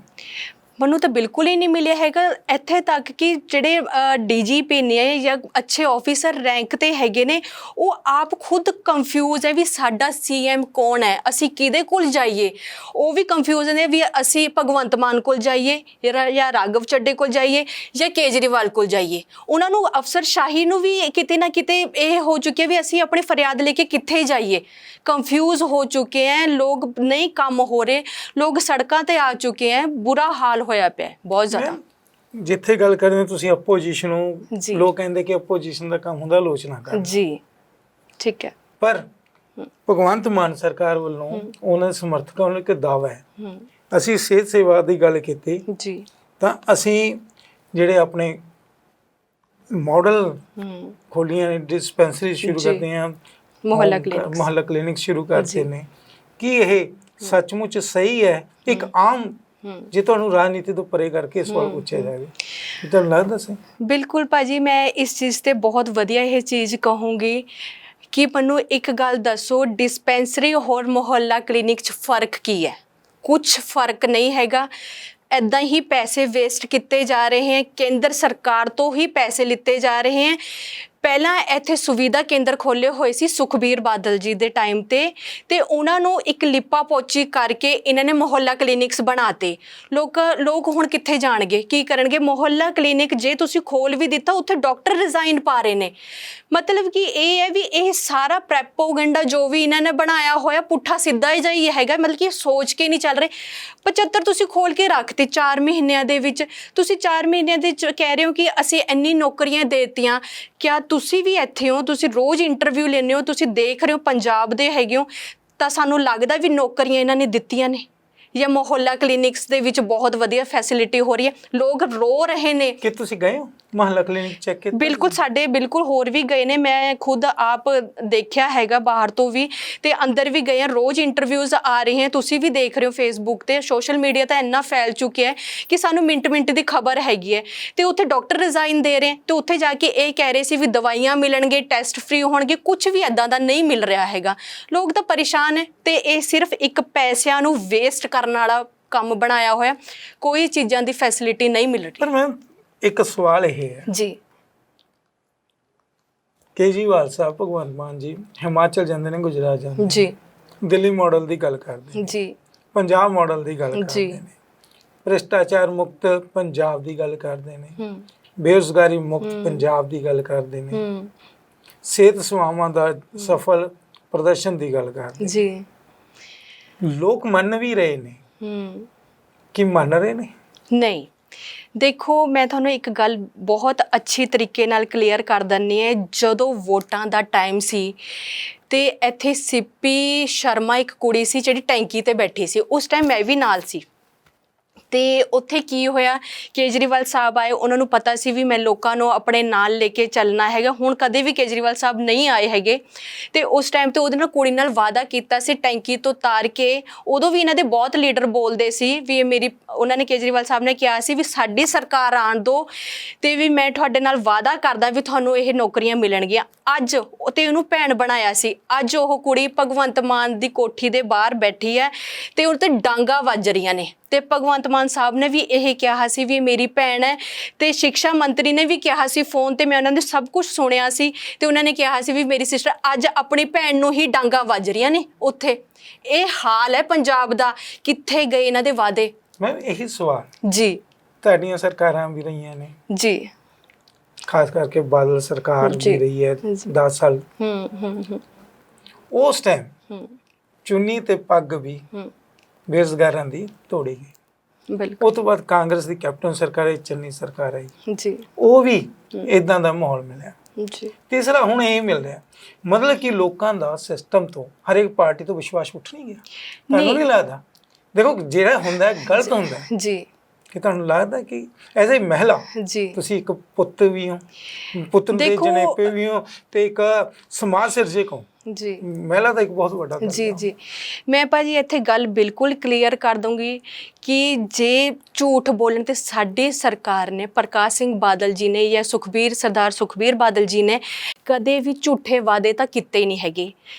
ਮੈਨੂੰ ਤਾਂ ਬਿਲਕੁਲ ਹੀ ਨਹੀਂ ਮਿਲਿਆ ਹੈਗਾ। ਇੱਥੇ ਤੱਕ ਕਿ ਜਿਹੜੇ DGP ਨੇ ਜਾਂ ਅੱਛੇ ਆਫੀਸਰ ਰੈਂਕ ਤੇ ਹੈਗੇ ਨੇ, ਉਹ ਆਪ ਖੁਦ ਕੰਫਿਊਜ਼ ਹੈ ਵੀ ਸਾਡਾ CM ਕੌਣ ਹੈ, ਅਸੀਂ ਕਿਹਦੇ ਕੋਲ ਜਾਈਏ। ਉਹ ਵੀ ਕੰਫਿਊਜ਼ ਨੇ ਵੀ ਅਸੀਂ ਭਗਵੰਤ ਮਾਨ ਕੋਲ ਜਾਈਏ ਜਾਂ ਰਾਘਵ ਚੱਡੇ ਕੋਲ ਜਾਈਏ ਜਾਂ ਕੇਜਰੀਵਾਲ ਕੋਲ ਜਾਈਏ। ਉਹਨਾਂ ਨੂੰ ਅਫਸਰਸ਼ਾਹੀ ਨੂੰ ਵੀ ਕਿਤੇ ਨਾ ਕਿਤੇ ਇਹ ਹੋ ਚੁੱਕਿਆ ਵੀ ਅਸੀਂ ਆਪਣੀ ਫਰਿਆਦ ਲੈ ਕੇ ਕਿੱਥੇ ਜਾਈਏ। ਕੰਫਿਊਜ਼ ਹੋ ਚੁੱਕੇ ਹੈ ਲੋਕ, ਨਹੀਂ ਕੰਮ ਹੋ ਰਹੇ, ਲੋਕ ਸੜਕਾਂ ਤੇ ਆ ਚੁੱਕੇ ਹੈ। ਬੁਰਾ ਹਾਲ ਹੋਇਆ ਪਿਆ ਬਹੁਤ ਜ਼ਿਆਦਾ। ਜਿੱਥੇ ਗੱਲ ਕਰਦੇ ਹੋ ਤੁਸੀਂ ਆਪੋਜੀਸ਼ਨ ਨੂੰ, ਲੋਕ ਕਹਿੰਦੇ ਕਿ ਆਪੋਜੀਸ਼ਨ ਦਾ ਕੰਮ ਹੁੰਦਾ ਆਲੋਚਨਾ ਕਰਨਾ। ਜੀ ਠੀਕ ਹੈ। ਪਰ ਭਗਵੰਤ ਮਾਨ ਸਰਕਾਰ ਵੱਲੋਂ ਉਹਨਾਂ ਦੇ ਸਮਰਥਕਾਂ ਵੱਲੋਂ ਇੱਕ ਦਾਅਵਾ ਹੈ, ਅਸੀਂ ਸਿਹਤ ਸੇਵਾ ਦੀ ਗੱਲ ਕੀਤੀ ਜੀ, ਤਾਂ ਅਸੀਂ ਜਿਹੜੇ ਆਪਣੇ ਮਾਡਲ ਖੋਲੀਆਂ ਨੇ, ਡਿਸਪੈਂਸਰੀ ਸ਼ੁਰੂ ਕਰਦੇ ਹਾਂ, ਮੁਹੱਲਾ ਕਲੀਨਿਕ ਸ਼ੁਰੂ ਕਰਦੇ ਨੇ। ਕੀ ਇਹ ਸੱਚਮੁੱਚ ਸਹੀ ਹੈ? ਇੱਕ ਆਮ, ਜੇ ਤੁਹਾਨੂੰ ਰਾਜਨੀਤੀ ਤੋਂ ਪਰੇ ਕਰਕੇ ਸਵਾਲ ਪੁੱਛਿਆ ਜਾਵੇ, ਤੁਹਾਨੂੰ ਲੱਗਦਾ ਸਹੀ? ਬਿਲਕੁਲ ਭਾਜੀ, ਮੈਂ ਇਸ ਚੀਜ਼ ਤੇ ਬਹੁਤ ਵਧੀਆ ਇਹ ਚੀਜ਼ ਕਹੂੰਗੀ ਕਿ ਮੈਨੂੰ ਇੱਕ ਗੱਲ ਦੱਸੋ, ਡਿਸਪੈਂਸਰੀ ਹੋਰ ਮੁਹੱਲਾ ਕਲੀਨਿਕ 'ਚ ਫ਼ਰਕ ਕੀ ਹੈ? ਕੁਛ ਫ਼ਰਕ ਨਹੀਂ ਹੈਗਾ। ਇੱਦਾਂ ਹੀ ਪੈਸੇ ਵੇਸਟ ਕੀਤੇ ਜਾ ਰਹੇ ਹੈ, ਕੇਂਦਰ ਸਰਕਾਰ ਤੋਂ ਹੀ ਪੈਸੇ ਲਿੱਤੇ ਜਾ ਰਹੇ ਹੈ। ਪਹਿਲਾਂ ਇੱਥੇ ਸੁਵਿਧਾ ਕੇਂਦਰ ਖੋਲ੍ਹੇ ਹੋਏ ਸੀ ਸੁਖਬੀਰ ਬਾਦਲ ਜੀ ਦੇ ਟਾਈਮ ਤੇ ਉਹਨਾਂ ਨੂੰ ਇੱਕ ਲਿਪਾ ਪੋਚੀ ਕਰਕੇ ਇਹਨਾਂ ਨੇ ਮੁਹੱਲਾ ਕਲੀਨਿਕਸ ਬਣਾਤੇ। ਲੋਕ ਹੁਣ ਕਿੱਥੇ ਜਾਣਗੇ, ਕੀ ਕਰਨਗੇ? ਮੁਹੱਲਾ ਕਲੀਨਿਕ ਜੇ ਤੁਸੀਂ ਖੋਲ੍ਹ ਵੀ ਦਿੱਤਾ, ਉੱਥੇ ਡਾਕਟਰ ਰਿਜ਼ਾਈਨ ਪਾ ਰਹੇ ਨੇ। ਮਤਲਬ ਕਿ ਇਹ ਹੈ ਵੀ ਇਹ ਸਾਰਾ ਪ੍ਰੈਪੋਗੈਂਡਾ ਜੋ ਵੀ ਇਹਨਾਂ ਨੇ ਬਣਾਇਆ ਹੋਇਆ ਪੁੱਠਾ ਸਿੱਧਾ ਜਿਹਾ ਹੀ ਹੈਗਾ। ਮਤਲਬ ਕਿ ਸੋਚ ਕੇ ਨਹੀਂ ਚੱਲ ਰਹੇ। 75 ਤੁਸੀਂ ਖੋਲ੍ਹ ਕੇ ਰੱਖਤੇ 4 ਮਹੀਨਿਆਂ ਦੇ ਵਿੱਚ। ਤੁਸੀਂ 4 ਮਹੀਨਿਆਂ ਦੇ ਵਿੱਚ ਕਹਿ ਰਹੇ ਹੋ ਕਿ ਅਸੀਂ ਇੰਨੀ ਨੌਕਰੀਆਂ ਦੇ ਦਿੱਤੀਆਂ। ਕਿਆ ਤੁਸੀਂ ਵੀ ਇੱਥੇ ਹੋ, ਤੁਸੀਂ ਰੋਜ਼ ਇੰਟਰਵਿਊ ਲੈਂਦੇ ਹੋ, ਤੁਸੀਂ ਦੇਖ ਰਹੇ ਹੋ ਪੰਜਾਬ ਦੇ ਹੈਗੇ ਹੋ, ਤਾਂ ਸਾਨੂੰ ਲੱਗਦਾ ਵੀ ਨੌਕਰੀਆਂ ਇਹਨਾਂ ਨੇ ਦਿੱਤੀਆਂ ਨੇ? ਜਾਂ ਮੁਹੱਲਾ ਕਲੀਨਿਕਸ ਦੇ ਵਿੱਚ ਬਹੁਤ ਵਧੀਆ ਫੈਸਿਲਿਟੀ ਹੋ ਰਹੀ ਹੈ। ਲੋਕ ਰੋ ਰਹੇ ਨੇ। ਕਿ ਤੁਸੀਂ ਗਏ ਹੋ ਮੁਹੱਲਾ ਕਲੀਨਿਕ ਚੈੱਕ ਕੀਤਾ? ਬਿਲਕੁਲ, ਸਾਡੇ ਬਿਲਕੁਲ ਹੋਰ ਵੀ ਗਏ ਨੇ, ਮੈਂ ਖੁਦ ਆਪ ਦੇਖਿਆ ਹੈਗਾ ਬਾਹਰ ਤੋਂ ਵੀ, ਤੇ ਅੰਦਰ ਵੀ ਗਏ ਆ। ਰੋਜ਼ ਇੰਟਰਵਿਊਜ਼ ਆ ਰਹੇ ਹੈ, ਤੁਸੀਂ ਵੀ ਦੇਖ ਰਹੇ ਹੋ ਫੇਸਬੁੱਕ ਤੇ। ਸੋਸ਼ਲ ਮੀਡੀਆ ਤਾਂ ਇੰਨਾ ਫੈਲ ਚੁੱਕਿਆ ਹੈ ਕਿ ਸਾਨੂੰ ਮਿੰਟ ਦੀ ਖਬਰ ਹੈਗੀ ਹੈ। ਤੇ ਉੱਥੇ ਡਾਕਟਰ ਰਿਜ਼ਾਈਨ ਦੇ ਰਹੇ, ਤੇ ਉੱਥੇ ਜਾ ਕੇ ਇਹ ਕਹਿ ਰਹੇ ਸੀ ਵੀ ਦਵਾਈਆਂ ਮਿਲਣਗੇ, ਟੈਸਟ ਫ੍ਰੀ ਹੋਣਗੇ, ਕੁਝ ਵੀ ਇੱਦਾਂ ਦਾ ਨਹੀਂ ਮਿਲ ਰਿਹਾ ਹੈਗਾ। ਲੋਕ ਤਾਂ ਪਰੇਸ਼ਾਨ ਹੈ, ਤੇ ਇਹ ਸਿਰਫ ਇੱਕ ਪੈਸਿਆਂ ਨੂੰ ਵੇਸਟ ਕਰਨ ਵਾਲਾ ਕੰਮ ਬਣਾਇਆ ਹੋਇਆ। ਕੋਈ ਚੀਜ਼ਾਂ ਦੀ ਫੈਸਿਲਿਟੀ ਨਹੀਂ ਮਿਲ ਰਹੀ। ਪਰ ਮੈਂ ਇੱਕ ਸਵਾਲ ਇਹ ਹੈ ਜੀ, ਕੇਜਰੀਵਾਲ ਸਾਹਿਬ, ਭਗਵੰਤ ਮਾਨ ਜੀ ਹਿਮਾਚਲ ਜਾਂਦੇ ਨੇ, ਗੁਜਰਾਤ ਜਾਂਦੇ ਨੇ, ਜੀ, ਦਿੱਲੀ ਮਾਡਲ ਦੀ ਗੱਲ ਕਰਦੇ ਨੇ, ਜੀ, ਪੰਜਾਬ ਮਾਡਲ ਦੀ ਗੱਲ ਕਰਦੇ ਜੀ, ਨੇ, ਭ੍ਰਿਸ਼ਟਾਚਾਰ ਮੁਕਤ ਪੰਜਾਬ ਦੀ ਗੱਲ ਕਰਦੇ ਨੇ, ਹੂੰ, ਬੇਰੁਜ਼ਗਾਰੀ ਮੁਕਤ ਪੰਜਾਬ ਦੀ ਗੱਲ ਕਰਦੇ ਨੇ, ਹੂੰ, ਸਿਹਤ ਸੇਵਾਵਾਂ ਦਾ ਸਫਲ ਪ੍ਰਦਰਸ਼ਨ ਦੀ ਗੱਲ ਕਰਦੇ ਜੀ, ਨੇ। ਲੋਕ ਮੰਨ ਵੀ ਰਹੇ ਨੇ ਹੂੰ। ਕਿ ਮੰਨ ਰਹੇ ਨੇ? ਨਹੀਂ, ਦੇਖੋ ਮੈਂ ਤੁਹਾਨੂੰ ਇੱਕ ਗੱਲ ਬਹੁਤ ਅੱਛੀ ਤਰੀਕੇ ਨਾਲ ਕਲੀਅਰ ਕਰ ਦਿੰਨੀ ਹੈ। ਜਦੋਂ ਵੋਟਾਂ ਦਾ ਟਾਈਮ ਸੀ ਤੇ ਇੱਥੇ ਸਿੱਪੀ ਸ਼ਰਮਾ ਇੱਕ ਕੁੜੀ ਸੀ ਜਿਹੜੀ ਟੈਂਕੀ ਤੇ ਬੈਠੀ ਸੀ, ਉਸ ਟਾਈਮ ਮੈਂ ਵੀ ਨਾਲ ਸੀ। ਤੇ ਉੱਥੇ ਕੀ ਹੋਇਆ, ਕੇਜਰੀਵਾਲ ਸਾਹਿਬ ਆਏ, ਉਹਨਾਂ ਨੂੰ ਪਤਾ ਸੀ ਵੀ ਮੈਂ ਲੋਕਾਂ ਨੂੰ ਆਪਣੇ ਨਾਲ ਲੈ ਕੇ ਚੱਲਣਾ ਹੈਗਾ। ਹੁਣ ਕਦੇ ਵੀ ਕੇਜਰੀਵਾਲ ਸਾਹਿਬ ਨਹੀਂ ਆਏ ਹੈਗੇ, ਤੇ ਉਸ ਟਾਈਮ ਤੇ ਉਹਦੇ ਨਾਲ ਕੁੜੀ ਨਾਲ ਵਾਅਦਾ ਕੀਤਾ ਸੀ ਟੈਂਕੀ ਤੋਂ ਉਤਾਰ ਕੇ। ਉਦੋਂ ਵੀ ਇਹਨਾਂ ਦੇ ਬਹੁਤ ਲੀਡਰ ਬੋਲਦੇ ਸੀ ਵੀ ਇਹ ਮੇਰੀ, ਉਹਨਾਂ ਨੇ ਕੇਜਰੀਵਾਲ ਸਾਹਿਬ ਨੇ ਕਿਹਾ ਸੀ ਵੀ ਸਾਡੀ ਸਰਕਾਰ ਆਉਣ ਦਿਓ ਤੇ ਵੀ ਮੈਂ ਤੁਹਾਡੇ ਨਾਲ ਵਾਅਦਾ ਕਰਦਾ ਵੀ ਤੁਹਾਨੂੰ ਇਹ ਨੌਕਰੀਆਂ ਮਿਲਣਗੀਆਂ। ਅੱਜ ਤੇ ਉਹਨੂੰ ਭੈਣ ਬਣਾਇਆ ਸੀ। ਅੱਜ ਉਹ ਕੁੜੀ ਭਗਵੰਤ ਮਾਨ ਦੀ ਕੋਠੀ ਦੇ ਬਾਹਰ ਬੈਠੀ ਹੈ ਤੇ ਉਹਦੇ ਤੇ ਡਾਂਗਾ ਵੱਜ ਰਹੀਆਂ ਨੇ। ਤੇ ਭਗਵੰਤ ਮਾਨ ਸਾਹਿਬ ਨੇ ਵੀ ਇਹ ਕਿਹਾ ਸੀ ਵੀ ਮੇਰੀ ਭੈਣ ਹੈ, ਤੇ ਸਿੱਖਿਆ ਮੰਤਰੀ ਨੇ ਵੀ ਕਿਹਾ ਸੀ ਫੋਨ ਤੇ, ਮੈਂ ਉਹਨਾਂ ਦੇ ਸਭ ਕੁਝ ਸੁਣਿਆ ਸੀ, ਤੇ ਉਹਨਾਂ ਨੇ ਕਿਹਾ ਸੀ ਵੀ ਮੇਰੀ ਸਿਸਟਰ, ਅੱਜ ਆਪਣੀ ਭੈਣ ਨੂੰ ਹੀ ਡਾਂਗਾ ਵੱਜ ਰਹੀਆਂ ਨੇ ਉੱਥੇ। ਇਹ ਹਾਲ ਹੈ ਪੰਜਾਬ ਦਾ। ਕਿੱਥੇ ਗਏ ਇਹਨਾਂ ਦੇ ਵਾਅਦੇ? ਮੈਂ ਇਹੀ ਸਵਾਲ, ਜੀ, ਤੁਹਾਡੀਆਂ ਸਰਕਾਰਾਂ ਵੀ ਰਹੀਆਂ ਨੇ, ਜੀ, ਖਾਸ ਕਰਕੇ ਬਾਦਲ ਸਰਕਾਰ ਵੀ ਰਹੀ ਹੈ 10 ਸਾਲ। ਉਸ ਟਾਈਮ ਚੁੰਨੀ ਤੇ ਪੱਗ ਵੀ ਬੇਰੁਜ਼ਗਾਰਾਂ ਦੀ ਤੋੜੀ ਗਈ। ਬਿਲਕੁਲ, ਉਹ ਤੋਂ ਬਾਅਦ ਕਾਂਗਰਸ ਦੀ ਕੈਪਟਨ ਸਰਕਾਰ ਆਈ, ਚੰਨੀ ਸਰਕਾਰ ਆਈ, ਜੀ, ਉਹ ਵੀ ਇਦਾਂ ਦਾ ਮਾਹੌਲ ਮਿਲਿਆ। ਜੀ, ਤੀਸਰਾ ਹੁਣ ਇਹ ਮਿਲ ਰਿਹਾ, ਮਤਲਬ ਕਿ ਲੋਕਾਂ ਦਾ ਸਿਸਟਮ ਤੋਂ, ਹਰੇਕ ਪਾਰਟੀ ਤੋਂ ਵਿਸ਼ਵਾਸ ਉੱਠ ਨਹੀਂ ਗਿਆ। ਤੁਹਾਨੂੰ ਨਹੀਂ ਲੱਗਦਾ? ਦੇਖੋ ਜਿਹੜਾ ਹੁੰਦਾ ਗਲਤ ਹੁੰਦਾ ਜੀ, ਕਿ ਤੁਹਾਨੂੰ ਲੱਗਦਾ ਕਿ ਐਜ਼ ਏ ਮਹਿਲਾ ਜੀ, ਤੁਸੀਂ ਇੱਕ ਪੁੱਤ ਵੀ ਹੋ, ਪੁੱਤ ਦੇ ਜਨੇਪੇ ਵੀ ਹੋ, ਤੇ ਇੱਕ ਸਮਾਜ ਸਿਰਜਕ ਹੋ। ਜੀ, ਮਹਿਲਾ ਦਾ ਇੱਕ ਬਹੁਤ ਵੱਡਾ ਜੀ, ਜੀ, ਮੈਂ ਭਾਜੀ ਇੱਥੇ ਗੱਲ ਬਿਲਕੁਲ ਕਲੀਅਰ ਕਰ ਦੂੰਗੀ ਕਿ ਜੇ ਝੂਠ ਬੋਲਣ ਤੇ ਸਾਡੀ ਸਰਕਾਰ ਨੇ, ਪ੍ਰਕਾਸ਼ ਸਿੰਘ ਬਾਦਲ ਜੀ ਨੇ ਜਾਂ ਸਰਦਾਰ ਸੁਖਬੀਰ ਬਾਦਲ ਜੀ ਨੇ ਕਦੇ ਵੀ ਝੂਠੇ ਵਾਅਦੇ ਤਾਂ ਕੀਤੇ ਹੀ ਨਹੀਂ ਹੈਗੇ।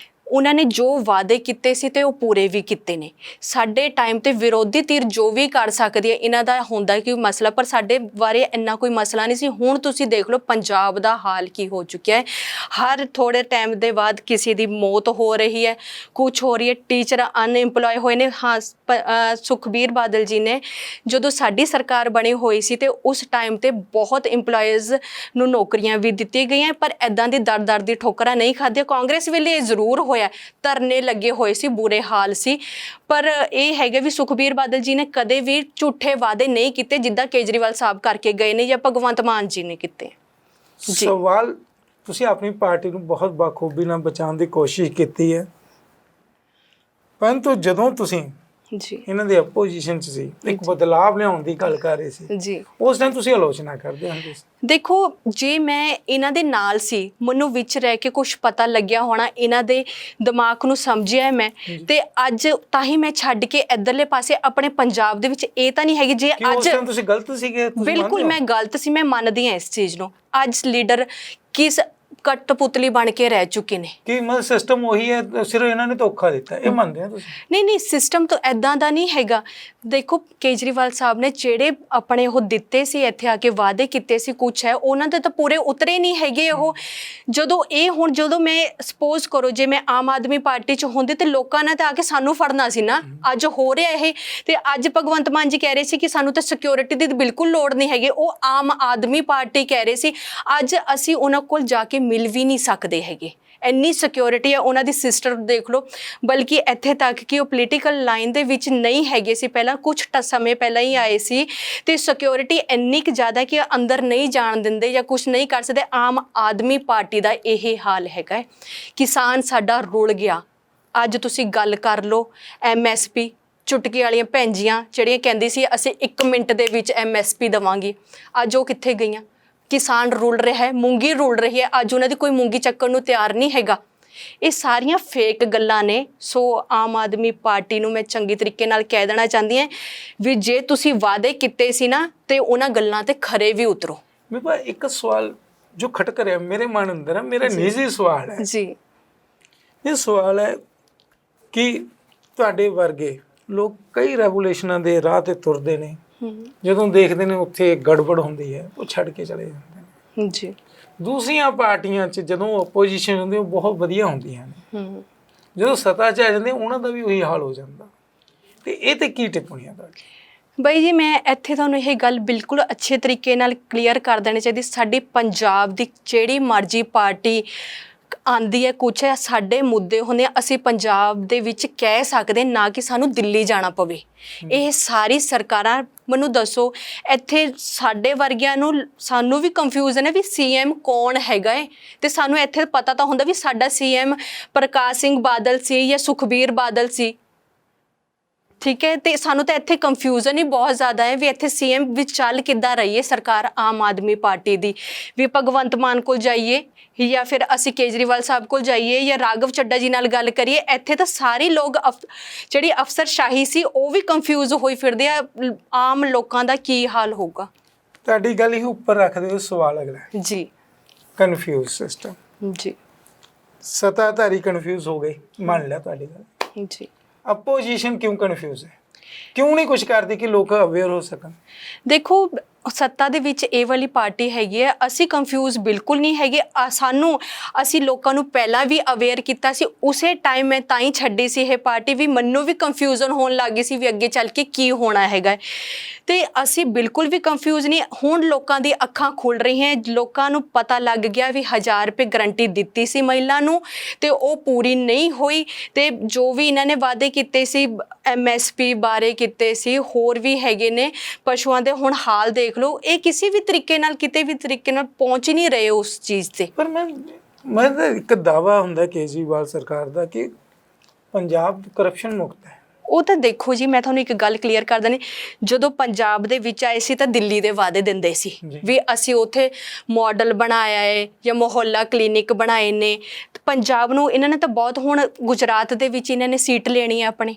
ਉਹਨਾਂ ਨੇ ਜੋ ਵਾਅਦੇ ਕੀਤੇ ਸੀ ਤੇ ਉਹ ਪੂਰੇ ਵੀ ਕੀਤੇ ਨੇ। ਸਾਡੇ ਟਾਈਮ ਤੇ ਵਿਰੋਧੀ ਧਿਰ ਜੋ ਵੀ ਕਰ ਸਕਦੀ ਹੈ, ਇਹਨਾਂ ਦਾ ਹੁੰਦਾ ਕਿ ਮਸਲਾ, ਪਰ ਸਾਡੇ ਬਾਰੇ ਇੰਨਾ ਕੋਈ ਮਸਲਾ ਨਹੀਂ ਸੀ। ਹੁਣ ਤੁਸੀਂ ਦੇਖ ਲਓ ਪੰਜਾਬ ਦਾ ਹਾਲ ਕੀ ਹੋ ਚੁੱਕਿਆ ਹੈ। ਹਰ ਥੋੜੇ ਟਾਈਮ ਦੇ ਬਾਅਦ ਕਿਸੇ ਦੀ ਮੌਤ ਹੋ ਰਹੀ ਹੈ, ਕੁਝ ਹੋ ਰਹੀ ਹੈ, ਟੀਚਰ ਅਨਇੰਪਲੋਏ ਹੋਏ ਨੇ। ਹਾਂ, ਸੁਖਬੀਰ ਬਾਦਲ ਜੀ ਨੇ ਜਦੋਂ ਸਾਡੀ ਸਰਕਾਰ ਬਣੀ ਹੋਈ ਸੀ ਤੇ ਉਸ ਟਾਈਮ ਤੇ ਬਹੁਤ ਇੰਪਲੋਇਜ਼ ਨੂੰ ਨੌਕਰੀਆਂ ਵੀ ਦਿੱਤੀਆਂ ਗਈਆਂ, ਪਰ ਇੱਦਾਂ ਦੀ ਦਰ ਦੀ ਠੋਕਰਾਂ ਨਹੀਂ ਖਾਧੀਆਂ। ਕਾਂਗਰਸ ਵੇਲੇ ਜ਼ਰੂਰ ਹੋਇਆ, ਧਰਨੇ ਲੱਗੇ ਹੋਏ ਸੀ, ਬੁਰੇ ਹਾਲ ਸੀ, ਪਰ ਇਹ ਹੈਗਾ ਵੀ ਸੁਖਬੀਰ ਬਾਦਲ ਜੀ ਨੇ ਕਦੇ ਵੀ ਝੂਠੇ ਵਾਅਦੇ ਨਹੀਂ ਕੀਤੇ ਜਿੱਦਾਂ ਕੇਜਰੀਵਾਲ ਸਾਹਿਬ ਕਰਕੇ ਗਏ ਨੇ ਜਾਂ ਭਗਵੰਤ ਮਾਨ ਜੀ ਨੇ ਕੀਤੇ। ਸਵਾਲ, ਤੁਸੀਂ ਆਪਣੀ ਪਾਰਟੀ ਨੂੰ ਬਹੁਤ ਬਾਖੂਬੀ ਨਾਲ ਬਚਾਉਣ ਦੀ ਕੋਸ਼ਿਸ਼ ਕੀਤੀ ਹੈ, ਪਰੰਤੂ ਜਦੋਂ ਤੁਸੀਂ ਜੀ ਇਹਨਾਂ ਦੇ ਆਪੋਜੀਸ਼ਨ 'ਚ ਸੀ, ਇੱਕ ਬਦਲਾਵ ਲਿਆਉਣ ਦੀ ਗੱਲ ਕਰ ਰਹੇ ਸੀ, ਜੀ, ਉਸ ਟਾਈਮ ਤੁਸੀਂ ਆਲੋਚਨਾ ਕਰਦੇ ਹੁੰਦੇ ਸੀ। ਦੇਖੋ, ਜੇ ਮੈਂ ਇਹਨਾਂ ਦੇ ਨਾਲ ਸੀ, ਮੈਨੂੰ ਵਿੱਚ ਰਹਿ ਕੇ ਕੁਝ ਪਤਾ ਲੱਗਿਆ ਹੋਣਾ, ਇਹਨਾਂ ਦੇ ਦਿਮਾਗ ਨੂੰ ਸਮਝਿਆ ਮੈਂ, ਤੇ ਅੱਜ ਤਾਂ ਹੀ ਮੈਂ ਛੱਡ ਕੇ ਇੱਧਰਲੇ ਪਾਸੇ ਆਪਣੇ ਪੰਜਾਬ ਦੇ ਵਿੱਚ, ਇਹ ਤਾਂ ਨਹੀਂ ਹੈਗੀ ਜੇ ਅੱਜ ਤੁਸੀਂ ਗਲਤ ਸੀਗੇ। ਬਿਲਕੁਲ ਮੈਂ ਗਲਤ ਸੀ, ਮੈਂ ਮੰਨਦੀ ਹਾਂ ਇਸ ਚੀਜ਼ ਨੂੰ। ਅੱਜ ਲੀਡਰ ਕਿਸ ਕਠਪੁਤਲੀ ਬਣ ਕੇ ਰਹਿ ਚੁੱਕੇ ਨੇ ਕਿ ਮਤਲਬ ਸਿਸਟਮ ਉਹੀ ਹੈ, ਸਿਰਫ ਇਹਨਾਂ ਨੇ ਧੋਖਾ ਦਿੱਤਾ, ਇਹ ਮੰਨਦੇ ਆ ਤੁਸੀਂ? ਨਹੀਂ, ਸਿਸਟਮ ਤਾਂ ਐਦਾਂ ਦਾ ਨਹੀਂ ਹੈਗਾ। ਦੇਖੋ, ਕੇਜਰੀਵਾਲ ਸਾਹਿਬ ਨੇ ਜਿਹੜੇ ਆਪਣੇ ਉਹ ਦਿੱਤੇ ਸੀ, ਇੱਥੇ ਆ ਕੇ ਵਾਅਦੇ ਕੀਤੇ ਸੀ, ਕੁਛ ਹੈ ਉਹਨਾਂ ਦੇ ਤਾਂ ਪੂਰੇ ਉਤਰੇ ਨਹੀਂ ਹੈਗੇ ਉਹ। ਜਦੋਂ ਮੈਂ ਸਪੋਜ਼ ਕਰੋ ਜੇ ਮੈਂ ਆਮ ਆਦਮੀ ਪਾਰਟੀ 'ਚ ਹੁੰਦੀ ਤੇ ਲੋਕਾਂ ਨੇ ਤਾਂ ਆ ਕੇ ਸਾਨੂੰ ਫੜਨਾ ਸੀ ਨਾ। ਅੱਜ ਹੋ ਰਿਹਾ ਇਹ, ਤੇ ਅੱਜ ਭਗਵੰਤ ਮਾਨ ਜੀ ਕਹਿ ਰਹੇ ਸੀ ਕਿ ਸਾਨੂੰ ਤਾਂ ਸਿਕਿਉਰਿਟੀ ਦੀ ਬਿਲਕੁਲ ਲੋੜ ਨਹੀਂ ਹੈਗੀ, ਉਹ ਆਮ ਆਦਮੀ ਪਾਰਟੀ ਕਹਿ ਰਹੇ ਸੀ। ਅੱਜ ਅਸੀਂ ਉਹਨਾਂ ਕੋਲ ਜਾ ਕੇ ਮਿਲ ਵੀ ਨਹੀਂ ਸਕਦੇ ਹੈਗੇ, ਇੰਨੀ ਸਿਕਿਉਰਿਟੀ ਹੈ। ਉਹਨਾਂ ਦੀ ਸਿਸਟਰ ਦੇਖ ਲਓ, ਬਲਕਿ ਇੱਥੇ ਤੱਕ ਕਿ ਉਹ ਪੋਲੀਟੀਕਲ ਲਾਈਨ ਦੇ ਵਿੱਚ ਨਹੀਂ ਹੈਗੇ ਸੀ, ਪਹਿਲਾਂ ਕੁਝ ਸਮੇਂ ਪਹਿਲਾਂ ਹੀ ਆਏ ਸੀ, ਤੇ ਸਿਕਿਉਰਿਟੀ ਇੰਨੀ ਕੁ ਜ਼ਿਆਦਾ ਕਿ ਅੰਦਰ ਨਹੀਂ ਜਾਣ ਦਿੰਦੇ ਜਾਂ ਕੁਝ ਨਹੀਂ ਕਰ ਸਕਦੇ। ਆਮ ਆਦਮੀ ਪਾਰਟੀ ਦਾ ਇਹ ਹਾਲ ਹੈਗਾ। ਕਿਸਾਨ ਸਾਡਾ ਰੁਲ ਗਿਆ। ਅੱਜ ਤੁਸੀਂ ਗੱਲ ਕਰ ਲਓ MSP ਚੁਟਕੀ ਵਾਲੀਆਂ ਭੈਣਜੀਆਂ ਜਿਹੜੀਆਂ ਕਹਿੰਦੀ ਸੀ ਅਸੀਂ 1 ਮਿੰਟ ਦੇ ਵਿੱਚ MSP ਦੇਵਾਂਗੇ, ਅੱਜ ਉਹ ਕਿੱਥੇ ਗਈਆਂ? ਕਿਸਾਨ ਰੁਲ ਰਿਹਾ ਹੈ, ਮੂੰਗੀ ਰੁਲ ਰਹੀ ਹੈ, ਅੱਜ ਉਹਨਾਂ ਦੀ ਕੋਈ ਮੂੰਗੀ ਚੱਕਣ ਨੂੰ ਤਿਆਰ ਨਹੀਂ ਹੈਗਾ। ਇਹ ਸਾਰੀਆਂ ਫੇਕ ਗੱਲਾਂ ਨੇ। ਸੋ ਆਮ ਆਦਮੀ ਪਾਰਟੀ ਨੂੰ ਮੈਂ ਚੰਗੇ ਤਰੀਕੇ ਨਾਲ ਕਹਿ ਦੇਣਾ ਚਾਹੁੰਦੀ ਹਾਂ ਵੀ ਜੇ ਤੁਸੀਂ ਵਾਅਦੇ ਕੀਤੇ ਸੀ ਨਾ ਤੇ ਉਹਨਾਂ ਗੱਲਾਂ ਤੇ ਖਰੇ ਵੀ ਉਤਰੋ। ਬੀਬਾ ਇੱਕ ਸਵਾਲ ਜੋ ਖਟਕ ਰਿਹਾ ਮੇਰੇ ਮਨ ਅੰਦਰ ਹੈ, ਮੇਰਾ ਨਿੱਜੀ ਸਵਾਲ ਹੈ ਜੀ। ਇਹ ਸਵਾਲ ਹੈ ਕਿ ਤੁਹਾਡੇ ਵਰਗੇ ਲੋਕ ਕਈ ਰੈਵੋਲੂਸ਼ਨਾਂ ਦੇ ਰਾਹ ਤੇ ਤੁਰਦੇ ਨੇ, ਜਦੋਂ ਦੇਖਦੇ ਨੇ ਉੱਥੇ ਗੜਬੜ ਹੁੰਦੀ ਹੈ ਉਹ ਛੱਡ ਕੇ ਚਲੇ ਜਾਂਦੇ ਨੇ ਜੀ। ਦੂਸਰੀਆਂ ਪਾਰਟੀਆਂ 'ਚ ਜਦੋਂ ਆਪੋਜੀਸ਼ਨ ਹੁੰਦੀ ਉਹ ਬਹੁਤ ਵਧੀਆ ਹੁੰਦੀਆਂ ਨੇ, ਜਦੋਂ ਸੱਤਾ 'ਚ ਆ ਜਾਂਦੇ ਉਹਨਾਂ ਦਾ ਵੀ ਉਹੀ ਹਾਲ ਹੋ ਜਾਂਦਾ। ਤੇ ਇਹ ਤੇ ਕੀ ਟਿੱਪਣੀਆਂ ਤੁਹਾਡੀ? ਬਾਈ ਜੀ ਮੈਂ ਇੱਥੇ ਤੁਹਾਨੂੰ ਇਹ ਗੱਲ ਬਿਲਕੁਲ ਅੱਛੇ ਤਰੀਕੇ ਨਾਲ ਕਲੀਅਰ ਕਰ ਦੇਣੀ ਚਾਹੀਦੀ। ਸਾਡੀ ਪੰਜਾਬ ਦੀ ਜਿਹੜੀ ਮਰਜ਼ੀ ਪਾਰਟੀ ਆਂਦੀ ਹੈ, ਕੁਛ ਹੈ, ਸਾਡੇ ਮੁੱਦੇ ਹੁੰਦੇ ਆ, ਅਸੀਂ ਪੰਜਾਬ ਦੇ ਵਿੱਚ ਕਹਿ ਸਕਦੇ, ਨਾ ਕਿ ਸਾਨੂੰ ਦਿੱਲੀ ਜਾਣਾ ਪਵੇ। ਇਹ ਸਾਰੀ ਸਰਕਾਰਾਂ ਮੈਨੂੰ ਦੱਸੋ, ਇੱਥੇ ਸਾਡੇ ਵਰਗਿਆਂ ਨੂੰ ਸਾਨੂੰ ਵੀ ਕੰਫਿਊਜ਼ਨ ਹੈ ਵੀ CM ਕੌਣ ਹੈਗਾ ਹੈ। ਤੇ ਸਾਨੂੰ ਇੱਥੇ ਪਤਾ ਤਾਂ ਹੁੰਦਾ ਵੀ ਸਾਡਾ CM ਪ੍ਰਕਾਸ਼ ਸਿੰਘ ਬਾਦਲ ਸੀ ਜਾਂ ਸੁਖਬੀਰ ਬਾਦਲ ਸੀ, ਠੀਕ ਹੈ। ਤੇ ਸਾਨੂੰ ਤਾਂ ਇੱਥੇ ਕੰਫਿਊਜ਼ਨ ਹੀ ਬਹੁਤ ਜ਼ਿਆਦਾ ਹੈ ਵੀ ਇੱਥੇ CM ਵਿੱਚ ਚੱਲ ਕਿੱਦਾਂ ਰਹੀ ਹੈ ਸਰਕਾਰ ਆਮ ਆਦਮੀ ਪਾਰਟੀ ਦੀ, ਵੀ ਭਗਵੰਤ ਮਾਨ ਕੋਲ ਜਾਈਏ ਜਾਂ ਫਿਰ ਅਸੀਂ ਕੇਜਰੀਵਾਲ ਸਾਹਿਬ ਕੋਲ ਜਾਈਏ ਜਾਂ ਰਾਘਵ ਚੱਡਾ ਜੀ ਨਾਲ ਗੱਲ ਕਰੀਏ। ਇੱਥੇ ਤਾਂ ਸਾਰੇ ਲੋਕ ਜਿਹੜੀ ਅਫਸਰਸ਼ਾਹੀ ਸੀ ਉਹ ਵੀ ਕੰਫਿਊਜ਼ ਹੋਈ ਫਿਰਦੇ ਆ। ਆਮ ਲੋਕਾਂ ਦਾ ਕੀ ਹਾਲ ਹੋਊਗਾ? ਤੁਹਾਡੀ ਗੱਲ ਹੀ ਉੱਪਰ ਰੱਖਦੇ ਹੋ ਸਵਾਲ ਅਗਲਾ ਜੀ। ਕਨਫਿਊਜ਼ ਸਿਸਟਮ ਜੀ। ਸੱਤਾਧਾਰੀ ਕਨਫਿਊਜ਼ ਹੋ ਗਏ, ਮੰਨ ਲਿਆ ਤੁਹਾਡੀ ਗੱਲ। ਜੀ। ਅਪੋਜੀਸ਼ਨ ਕਿਉਂ ਕਨਫਿਊਜ਼ ਹੈ? ਕਿਉਂ ਨਹੀਂ ਕੁਝ ਕਰਦੀ ਕਿ ਲੋਕ ਅਵੇਅਰ ਹੋ ਸਕਣ? ਦੇਖੋ ਸੱਤਾ ਦੇ ਵਿੱਚ ਇਹ ਵਾਲੀ ਪਾਰਟੀ ਹੈਗੀ ਹੈ, ਅਸੀਂ ਕੰਫਿਊਜ਼ ਬਿਲਕੁਲ ਨਹੀਂ ਹੈਗੇ। ਅਸੀਂ ਲੋਕਾਂ ਨੂੰ ਪਹਿਲਾਂ ਵੀ ਅਵੇਅਰ ਕੀਤਾ ਸੀ, ਉਸੇ ਟਾਈਮ ਮੈਂ ਤਾਂ ਹੀ ਛੱਡੀ ਸੀ ਇਹ ਪਾਰਟੀ ਵੀ ਮੈਨੂੰ ਵੀ ਕੰਫਿਊਜ਼ਨ ਹੋਣ ਲੱਗ ਗਈ ਸੀ ਵੀ ਅੱਗੇ ਚੱਲ ਕੇ ਕੀ ਹੋਣਾ ਹੈਗਾ। ਤੇ ਅਸੀਂ ਬਿਲਕੁਲ ਵੀ ਕੰਫਿਊਜ਼ ਨਹੀਂ। ਹੁਣ ਲੋਕਾਂ ਦੀ ਅੱਖਾਂ ਖੁੱਲ ਰਹੀਆਂ, ਲੋਕਾਂ ਨੂੰ ਪਤਾ ਲੱਗ ਗਿਆ ਵੀ 1000 ਰੁਪਏ ਗਰੰਟੀ ਦਿੱਤੀ ਸੀ ਮਹਿਲਾ ਨੂੰ ਤੇ ਉਹ ਪੂਰੀ ਨਹੀਂ ਹੋਈ। ਤੇ ਜੋ ਵੀ ਇਹਨਾਂ ਨੇ ਵਾਅਦੇ ਕੀਤੇ ਸੀ MSP ਬਾਰੇ ਕੀਤੇ ਸੀ, ਹੋਰ ਵੀ ਹੈਗੇ ਨੇ ਪਸ਼ੂਆਂ ਦੇ, ਹੁਣ ਹਾਲ ਦੇਖ ਲਓ। ਇਹ ਕਿਸੇ ਵੀ ਤਰੀਕੇ ਨਾਲ ਕਿਤੇ ਵੀ ਤਰੀਕੇ ਨਾਲ ਪਹੁੰਚ ਹੀ ਨਹੀਂ ਰਹੇ ਉਸ ਚੀਜ਼ ਤੇ। ਪਰ ਮੈਂ ਤਾਂ ਇੱਕ ਦਾਅਵਾ ਹੁੰਦਾ ਕੇਜਰੀਵਾਲ ਸਰਕਾਰ ਦਾ ਕਿ ਪੰਜਾਬ ਕਰਪਸ਼ਨ ਮੁਕਤ ਹੈ। ਉਹ ਤਾਂ ਦੇਖੋ ਜੀ, ਮੈਂ ਤੁਹਾਨੂੰ ਇੱਕ ਗੱਲ ਕਲੀਅਰ ਕਰ ਦਿੰਦੀ, ਜਦੋਂ ਪੰਜਾਬ ਦੇ ਵਿੱਚ ਆਏ ਸੀ ਤਾਂ ਦਿੱਲੀ ਦੇ ਵਾਅਦੇ ਦਿੰਦੇ ਸੀ ਵੀ ਅਸੀਂ ਉੱਥੇ ਮਾਡਲ ਬਣਾਇਆ ਹੈ ਜਾਂ ਮੁਹੱਲਾ ਕਲੀਨਿਕ ਬਣਾਏ ਨੇ। ਪੰਜਾਬ ਨੂੰ ਇਹਨਾਂ ਨੇ ਤਾਂ ਬਹੁਤ, ਹੁਣ ਗੁਜਰਾਤ ਦੇ ਵਿੱਚ ਇਹਨਾਂ ਨੇ ਸੀਟ ਲੈਣੀ ਹੈ ਆਪਣੀ,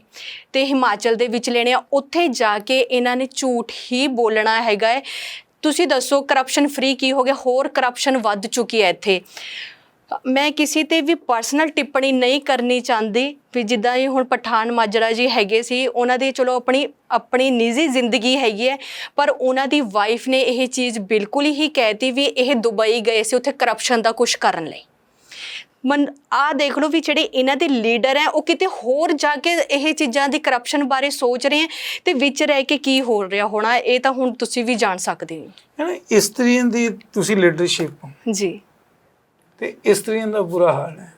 ਤੇ ਹਿਮਾਚਲ ਦੇ ਵਿੱਚ ਲੈਣੀ ਆ। ਉੱਥੇ ਜਾ ਕੇ ਇਹਨਾਂ ਨੇ ਝੂਠ ਹੀ ਬੋਲਣਾ ਹੈਗਾ ਹੈ। ਤੁਸੀਂ ਦੱਸੋ ਕਰਪਸ਼ਨ ਫ੍ਰੀ ਕੀ ਹੋ ਗਿਆ? ਹੋਰ ਕਰਪਸ਼ਨ ਵੱਧ ਚੁੱਕੀ ਹੈ ਇੱਥੇ। ਮੈਂ ਕਿਸੇ ਤੇ ਵੀ ਪਰਸਨਲ ਟਿੱਪਣੀ ਨਹੀਂ ਕਰਨੀ ਚਾਹੁੰਦੀ ਵੀ ਜਿੱਦਾਂ ਇਹ ਹੁਣ ਪਠਾਨ ਮਾਜਰਾ ਜੀ ਹੈਗੇ ਸੀ, ਉਹਨਾਂ ਦੀ ਚਲੋ ਆਪਣੀ ਨਿੱਜੀ ਜ਼ਿੰਦਗੀ ਹੈਗੀ ਹੈ, ਪਰ ਉਹਨਾਂ ਦੀ ਵਾਈਫ ਨੇ ਇਹ ਚੀਜ਼ ਬਿਲਕੁਲ ਹੀ ਕਹਿਤੀ ਵੀ ਇਹ ਦੁਬਈ ਗਏ ਸੀ ਉੱਥੇ ਕਰਪਸ਼ਨ ਦਾ ਕੁਛ ਕਰਨ ਲਈ। ਆਹ ਦੇਖ ਲਓ ਵੀ ਜਿਹੜੇ ਇਹਨਾਂ ਦੇ ਲੀਡਰ ਹੈ ਉਹ ਕਿਤੇ ਹੋਰ ਜਾ ਕੇ ਇਹ ਚੀਜ਼ਾਂ ਦੀ ਕਰਪਸ਼ਨ ਬਾਰੇ ਸੋਚ ਰਹੇ ਹੈ ਤੇ ਵਿੱਚ ਰਹਿ ਕੇ ਕੀ ਹੋ ਰਿਹਾ ਹੋਣਾ ਇਹ ਤਾਂ ਹੁਣ ਤੁਸੀਂ ਵੀ ਜਾਣ ਸਕਦੇ ਹੋ। ਇਸਤਰੀਆਂ ਦੀ ਤੁਸੀਂ ਲੀਡਰਸ਼ਿਪ ਜੀ, ਤੇ ਇਸਤਰੀਆਂ ਦਾ ਬੁਰਾ ਹਾਲ ਹੈ।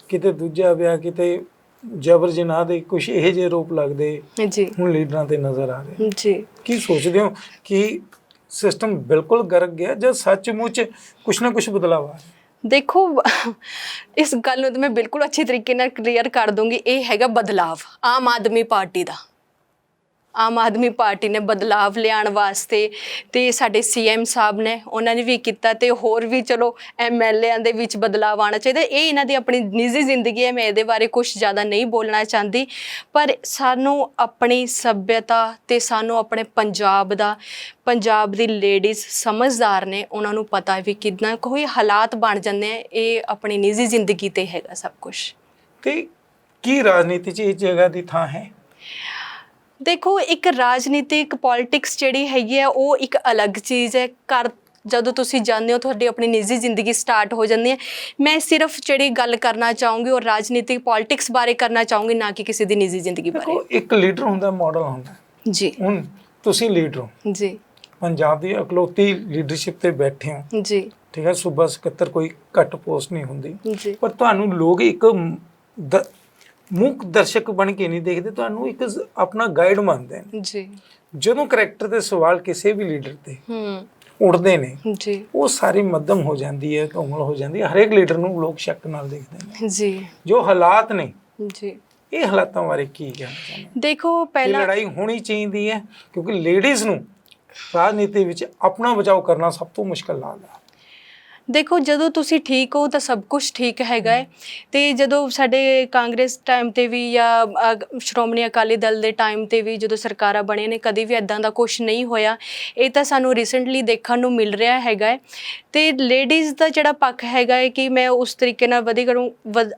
ਕਿਤੇ ਦੂਜਾ ਵਿਆਹ, ਕਿਤੇ ਜਬਰ ਜਨਾਹ ਦੇ ਕੁਝ ਇਹੋ ਜਿਹੇ ਰੂਪ ਲੱਗਦੇ ਜੀ ਹੁਣ ਲੀਡਰਾਂ ਤੇ ਨਜ਼ਰ ਆ ਰਹੇ ਜੀ। ਕੀ ਸੋਚਦੇ ਹੋ ਕਿ ਸਿਸਟਮ ਬਿਲਕੁਲ ਗਰਕ ਗਿਆ ਜਾਂ ਸੱਚਮੁੱਚ ਕੁਛ ਨਾ ਕੁਛ ਬਦਲਾਅ ਆ? ਦੇਖੋ ਇਸ ਗੱਲ ਨੂੰ ਤਾਂ ਮੈਂ ਬਿਲਕੁਲ ਅੱਛੇ ਤਰੀਕੇ ਨਾਲ ਕਲੀਅਰ ਕਰ ਦੂੰਗੀ। ਇਹ ਹੈਗਾ ਬਦਲਾਵ ਆਮ ਆਦਮੀ ਪਾਰਟੀ ਦਾ। ਆਮ ਆਦਮੀ ਪਾਰਟੀ ਨੇ ਬਦਲਾਵ ਲਿਆਉਣ ਵਾਸਤੇ ਤੇ ਸਾਡੇ CM ਸਾਹਿਬ ਨੇ ਉਹਨਾਂ ਨੇ ਵੀ ਕੀਤਾ, ਤੇ ਹੋਰ ਵੀ ਚਲੋ MLAਆਂ ਦੇ ਵਿੱਚ ਬਦਲਾਵ ਆਉਣਾ ਚਾਹੀਦਾ। ਇਹ ਇਹਨਾਂ ਦੀ ਆਪਣੀ ਨਿੱਜੀ ਜ਼ਿੰਦਗੀ ਹੈ, ਮੈਂ ਇਹਦੇ ਬਾਰੇ ਕੁਛ ਜ਼ਿਆਦਾ ਨਹੀਂ ਬੋਲਣਾ ਚਾਹੁੰਦੀ। ਪਰ ਸਾਨੂੰ ਆਪਣੀ ਸੱਭਿਅਤਾ ਤੇ ਸਾਨੂੰ ਆਪਣੇ ਪੰਜਾਬ ਦੀ ਲੇਡੀਜ਼ ਸਮਝਦਾਰ ਨੇ, ਉਹਨਾਂ ਨੂੰ ਪਤਾ ਵੀ ਕਿੰਨਾ ਕੋਈ ਹਾਲਾਤ ਬਣ ਜਾਂਦੇ ਆ। ਇਹ ਆਪਣੀ ਨਿੱਜੀ ਜ਼ਿੰਦਗੀ ਤੇ ਹੈਗਾ ਸਭ ਕੁਛ। ਤੇ ਕੀ ਰਾਜਨੀਤੀ 'ਚ ਇਸ ਜਗ੍ਹਾ ਦੀ ਥਾਂ ਹੈ? ਦੇਖੋ ਇੱਕ ਰਾਜਨੀਤਿਕ ਪੋਲਿਟਿਕਸ ਜਿਹੜੀ ਹੈਗੀ ਹੈ ਉਹ ਇੱਕ ਅਲੱਗ ਚੀਜ਼ ਹੈ। ਜਦੋਂ ਤੁਸੀਂ ਜਾਂਦੇ ਹੋ ਤੁਹਾਡੀ ਆਪਣੀ ਨਿੱਜੀ ਜ਼ਿੰਦਗੀ ਸਟਾਰਟ ਹੋ ਜਾਂਦੀ ਹੈ। ਮੈਂ ਸਿਰਫ ਜਿਹੜੀ ਗੱਲ ਕਰਨਾ ਚਾਹੂੰਗੀ ਉਹ ਰਾਜਨੀਤਿਕ ਪੋਲਿਟਿਕਸ ਬਾਰੇ ਕਰਨਾ ਚਾਹੂੰਗੀ, ਨਾ ਕਿ ਕਿਸੇ ਦੀ ਨਿੱਜੀ ਜ਼ਿੰਦਗੀ ਬਾਰੇ। ਇੱਕ ਲੀਡਰ ਹੁੰਦਾ, ਮਾਡਲ ਹੁੰਦਾ ਜੀ। ਹੁਣ ਤੁਸੀਂ ਲੀਡਰ ਹੋ ਜੀ, ਪੰਜਾਬ ਦੀ ਇਕਲੌਤੀ ਲੀਡਰਸ਼ਿਪ ਤੇ ਬੈਠੇ ਹੋ ਜੀ, ਠੀਕ ਹੈ। ਸੂਬਾ ਸਕੱਤਰ ਕੋਈ ਘੱਟ ਪੋਸਟ ਨਹੀਂ ਹੁੰਦੀ, ਜੀ। ਪਰ ਤੁਹਾਨੂੰ ਲੋਕ ਇੱਕ ਮੁੱਖ ਦਰਸ਼ਕ ਬਣ ਕੇ ਨਹੀਂ ਦੇਖਦੇ, ਤੁਹਾਨੂੰ ਇੱਕ ਆਪਣਾ ਗਾਈਡ ਮੰਨਦੇ ਨੇ ਜੀ। ਜਦੋਂ ਕਰੈਕਟਰ ਦੇ ਸਵਾਲ ਕਿਸੇ ਵੀ ਲੀਡਰ ਤੇ ਉੱਠਦੇ ਨੇ ਜੀ, ਉਹ ਸਾਰੀ ਮੱਧਮ ਹੋ ਜਾਂਦੀ ਹੈ, ਕੋਮਲ ਹੋ ਜਾਂਦੀ ਹੈ। ਹਰੇਕ ਲੀਡਰ ਨੂੰ ਲੋਕ ਸ਼ੱਕ ਨਾਲ ਦੇਖਦੇ ਨੇ ਜੀ। ਜੋ ਹਾਲਾਤ ਨੇ ਜੀ, ਇਹ ਹਾਲਾਤਾਂ ਬਾਰੇ ਕੀ ਕਹਿਣਾ ਚਾਹੁੰਦੇ ਹੋ? ਦੇਖੋ ਇਹ ਪਹਿਲਾਂ ਲੜਾਈ ਹੋਣੀ ਚਾਹੀਦੀ ਹੈ ਕਿਉਂਕਿ ਲੇਡੀਜ਼ ਨੂੰ ਰਾਜਨੀਤੀ ਵਿੱਚ ਆਪਣਾ ਬਚਾਓ ਕਰਨਾ ਸਭ ਤੋਂ ਮੁਸ਼ਕਲ ਲੱਗਦਾ। ਦੇਖੋ ਜਦੋਂ ਤੁਸੀਂ ਠੀਕ ਹੋ ਤਾਂ ਸਭ ਕੁਝ ਠੀਕ ਹੈਗਾ ਹੈ। ਤੇ ਜਦੋਂ ਸਾਡੇ ਕਾਂਗਰਸ ਟਾਈਮ ਤੇ ਵੀ ਜਾਂ ਸ਼੍ਰੋਮਣੀ ਅਕਾਲੀ ਦਲ ਦੇ ਟਾਈਮ ਤੇ ਵੀ ਜਦੋਂ ਸਰਕਾਰਾਂ ਬਣੀਆਂ ਨੇ ਕਦੀ ਵੀ ਇਦਾਂ ਦਾ ਕੁਝ ਨਹੀਂ ਹੋਇਆ। ਇਹ ਤਾਂ ਸਾਨੂੰ ਰੀਸੈਂਟਲੀ ਦੇਖਣ ਨੂੰ ਮਿਲ ਰਿਹਾ ਹੈਗਾ ਹੈ। ਤੇ ਲੇਡੀਜ਼ ਦਾ ਜਿਹੜਾ ਪੱਖ ਹੈਗਾ ਹੈ ਕਿ ਮੈਂ ਉਸ ਤਰੀਕੇ ਨਾਲ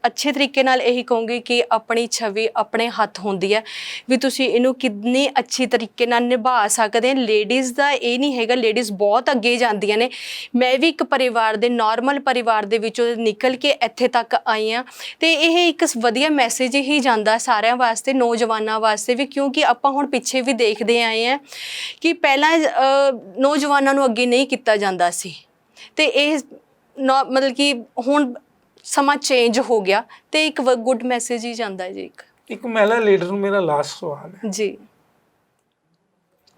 ਅੱਛੇ ਤਰੀਕੇ ਨਾਲ ਇਹੀ ਕਹੂੰਗੀ ਕਿ ਆਪਣੀ ਛਵੀ ਆਪਣੇ ਹੱਥ ਹੁੰਦੀ ਹੈ ਵੀ ਤੁਸੀਂ ਇਹਨੂੰ ਕਿੰਨੀ ਅੱਛੀ ਤਰੀਕੇ ਨਾਲ ਨਿਭਾ ਸਕਦੇ। ਲੇਡੀਜ਼ ਦਾ ਇਹ ਨਹੀਂ ਹੈਗਾ, ਲੇਡੀਜ਼ ਬਹੁਤ ਅੱਗੇ ਜਾਂਦੀਆਂ ਨੇ। ਮੈਂ ਵੀ ਇੱਕ ਪਰਿਵਾਰ ਦੇ ਨਾਰਮਲ ਪਰਿਵਾਰ ਦੇ ਵਿੱਚੋਂ ਨਿਕਲ ਕੇ ਇੱਥੇ ਤੱਕ ਆਈ ਹਾਂ ਤੇ ਇਹ ਇੱਕ ਵਧੀਆ ਮੈਸੇਜ ਹੀ ਜਾਂਦਾ ਸਾਰਿਆਂ ਵਾਸਤੇ, ਨੌਜਵਾਨਾਂ ਵਾਸਤੇ ਵੀ, ਕਿਉਂਕਿ ਆਪਾਂ ਹੁਣ ਪਿੱਛੇ ਵੀ ਦੇਖਦੇ ਆਏ ਹਾਂ ਕਿ ਪਹਿਲਾਂ ਨੌਜਵਾਨਾਂ ਨੂੰ ਅੱਗੇ ਨਹੀਂ ਕੀਤਾ ਜਾਂਦਾ ਸੀ ਤੇ ਇਹ ਮਤਲਬ ਕਿ ਹੁਣ ਸਮਾਂ ਚੇਂਜ ਹੋ ਗਿਆ ਤੇ ਇੱਕ ਗੁੱਡ ਮੈਸੇਜ ਹੀ ਜਾਂਦਾ ਜੀ। ਇੱਕ ਮਹਿਲਾ ਲੀਡਰ ਨੂੰ ਮੇਰਾ ਲਾਸਟ ਸਵਾਲ ਹੈ ਜੀ,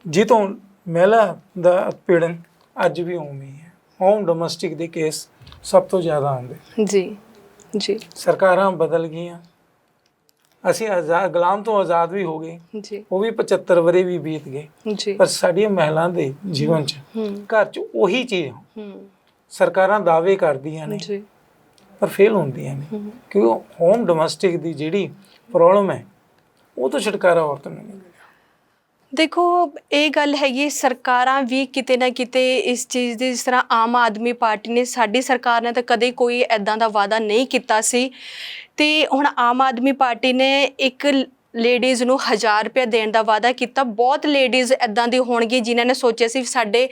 ਜੀ ਤੋਂ ਮਹਿਲਾ ਦਾ ਉਤਪੀੜਨ ਅੱਜ ਵੀ ਉਵੇਂ ਹੀ ਹੈ। ਹੋਮ ਡੋਮੈਸਟਿਕ ਦੇ ਕੇਸ ਸਭ ਤੋਂ ਜ਼ਿਆਦਾ ਆਉਂਦੇ। ਜੀ ਜੀ ਸਰਕਾਰਾਂ ਬਦਲ ਗਈਆਂ, ਅਸੀਂ ਗੁਲਾਮ ਤੋਂ ਆਜ਼ਾਦ ਵੀ ਹੋ ਗਏ, ਜੀ ਉਹ ਵੀ 75 ਵਰੇ ਵੀ ਬੀਤ ਗਏ, ਜੀ ਪਰ ਸਾਡੀਆਂ ਮਹਿਲਾਵਾਂ ਦੇ ਜੀਵਨ 'ਚ ਘਰ 'ਚ ਉਹੀ ਚੀਜ਼ ਸਰਕਾਰਾਂ ਦਾਅਵੇ ਕਰਦੀਆਂ ਨੇ ਜੀ ਪਰ ਫੇਲ ਹੁੰਦੀਆਂ ਨੇ ਕਿਉਂਕਿ ਹੋਮ ਡੋਮੈਸਟਿਕ ਦੀ ਜਿਹੜੀ ਪ੍ਰੋਬਲਮ ਹੈ ਉਹ ਤੋਂ ਛੁਟਕਾਰਾ ਔਰਤ ਨੂੰ ਨਹੀਂ ਮਿਲਿਆ। ਦੇਖੋ ਇਹ ਗੱਲ ਹੈਗੀ, ਸਰਕਾਰਾਂ ਵੀ ਕਿਤੇ ਨਾ ਕਿਤੇ ਇਸ ਚੀਜ਼ ਦੀ, ਜਿਸ ਤਰ੍ਹਾਂ ਆਮ ਆਦਮੀ ਪਾਰਟੀ ਨੇ, ਸਾਡੀ ਸਰਕਾਰ ਨੇ ਤਾਂ ਕਦੇ ਕੋਈ ਐਦਾਂ ਦਾ ਵਾਅਦਾ ਨਹੀਂ ਕੀਤਾ ਸੀ ਤੇ ਹੁਣ ਆਮ ਆਦਮੀ ਪਾਰਟੀ ਨੇ ਇੱਕ ਲੇਡੀਜ਼ ਨੂੰ 1000 ਰੁਪਏ ਦੇਣ ਦਾ ਵਾਅਦਾ ਕੀਤਾ। ਬਹੁਤ ਲੇਡੀਜ਼ ਐਦਾਂ ਦੀ ਹੋਣਗੀ ਜਿਨ੍ਹਾਂ ਨੇ ਸੋਚਿਆ ਸੀ ਸਾਡੇ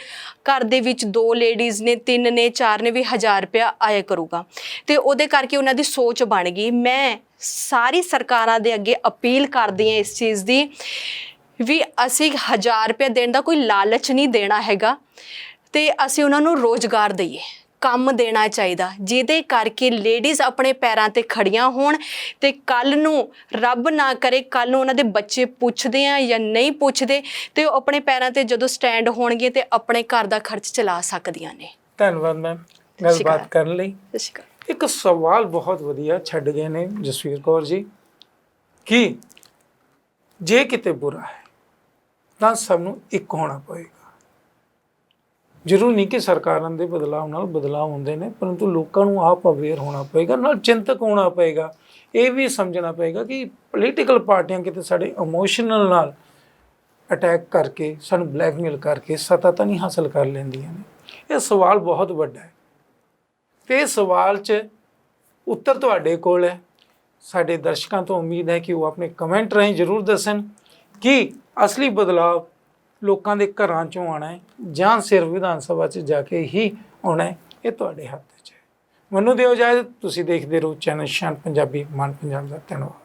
ਘਰ ਦੇ ਵਿੱਚ 2 ਲੇਡੀਜ਼ ਨੇ, 3 ਨੇ, 4 ਨੇ ਵੀ 1000 ਰੁਪਇਆ ਆਇਆ ਕਰੂਗਾ ਤੇ ਉਹਦੇ ਕਰਕੇ ਉਹਨਾਂ ਦੀ ਸੋਚ ਬਣ ਗਈ। ਮੈਂ ਸਾਰੀ ਸਰਕਾਰਾਂ ਦੇ ਅੱਗੇ ਅਪੀਲ ਕਰਦੀ ਹਾਂ ਇਸ ਚੀਜ਼ ਦੀ ਵੀ ਅਸੀਂ 1000 ਰੁਪਏ ਦੇਣ ਦਾ ਕੋਈ ਲਾਲਚ ਨਹੀਂ ਦੇਣਾ ਹੈਗਾ ਤੇ ਅਸੀਂ ਉਹਨਾਂ ਨੂੰ ਰੋਜ਼ਗਾਰ ਦਈਏ, ਕੰਮ ਦੇਣਾ ਚਾਹੀਦਾ ਜਿਹਦੇ ਕਰਕੇ ਲੇਡੀਜ਼ ਆਪਣੇ ਪੈਰਾਂ ਤੇ ਖੜੀਆਂ ਹੋਣ ਤੇ ਕੱਲ ਨੂੰ ਰੱਬ ਨਾ ਕਰੇ ਕੱਲ ਨੂੰ ਉਹਨਾਂ ਦੇ ਬੱਚੇ ਪੁੱਛਦੇ ਆ ਜਾਂ ਨਹੀਂ ਪੁੱਛਦੇ ਤੇ ਉਹ ਆਪਣੇ ਪੈਰਾਂ ਤੇ ਜਦੋਂ ਸਟੈਂਡ ਹੋਣਗੇ ਤੇ ਆਪਣੇ ਘਰ ਦਾ ਖਰਚ ਚਲਾ ਸਕਦੀਆਂ ਨੇ। ਧੰਨਵਾਦ ਮੈਮ ਗੱਲਬਾਤ ਕਰਨ ਲਈ। ਸਤਿ ਸ਼੍ਰੀ ਅਕਾਲ। ਇੱਕ ਸਵਾਲ ਬਹੁਤ ਵਧੀਆ ਛੱਡ ਗਏ ਨੇ ਜਸਵੀਰ ਕੌਰ ਜੀ ਕਿ ਜੇ ਕਿਤੇ ਬੁਰਾ ਹੈ ਤਾਂ ਸਭ ਨੂੰ ਇੱਕ ਹੋਣਾ ਪਏਗਾ। ਜ਼ਰੂਰ ਨਹੀਂ ਕਿ ਸਰਕਾਰਾਂ ਦੇ ਬਦਲਾਅ ਨਾਲ ਬਦਲਾਅ ਹੁੰਦੇ ਨੇ, ਪਰੰਤੂ ਲੋਕਾਂ ਨੂੰ ਆਪ ਅਵੇਅਰ ਹੋਣਾ ਪਏਗਾ, ਨਾਲ ਚਿੰਤਕ ਹੋਣਾ ਪਏਗਾ। ਇਹ ਵੀ ਸਮਝਣਾ ਪਏਗਾ ਕਿ ਪੋਲੀਟੀਕਲ ਪਾਰਟੀਆਂ ਕਿਤੇ ਸਾਡੇ ਇਮੋਸ਼ਨਲ ਨਾਲ ਅਟੈਕ ਕਰਕੇ, ਸਾਨੂੰ ਬਲੈਕਮੇਲ ਕਰਕੇ ਸੱਤਾ ਤਾਂ ਨਹੀਂ ਹਾਸਲ ਕਰ ਲੈਂਦੀਆਂ ਨੇ। ਇਹ ਸਵਾਲ ਬਹੁਤ ਵੱਡਾ ਹੈ ਤੇ ਇਸ ਸਵਾਲ 'ਚ ਉੱਤਰ ਤੁਹਾਡੇ ਕੋਲ ਹੈ। ਸਾਡੇ ਦਰਸ਼ਕਾਂ ਤੋਂ ਉਮੀਦ ਹੈ ਕਿ ਉਹ ਆਪਣੇ ਕਮੈਂਟ ਰਾਹੀਂ ਜ਼ਰੂਰ ਦੱਸਣ ਕਿ ਅਸਲੀ ਬਦਲਾਅ ਲੋਕਾਂ ਦੇ ਘਰਾਂ 'ਚੋਂ ਆਉਣਾ ਹੈ ਜਾਂ ਸਿਰਫ ਵਿਧਾਨ ਸਭਾ 'ਚ ਜਾ ਕੇ ਹੀ ਆਉਣਾ ਹੈ। ਇਹ ਤੁਹਾਡੇ ਹੱਥ 'ਚ ਹੈ। ਮੈਨੂੰ ਦਿਓ ਇਜਾਜ਼ਤ। ਤੁਸੀਂ ਦੇਖਦੇ ਰਹੋ ਚੈਨਲ ਸ਼ਾਨ ਪੰਜਾਬੀ, ਮਾਨ ਪੰਜਾਬ ਦਾ। ਧੰਨਵਾਦ।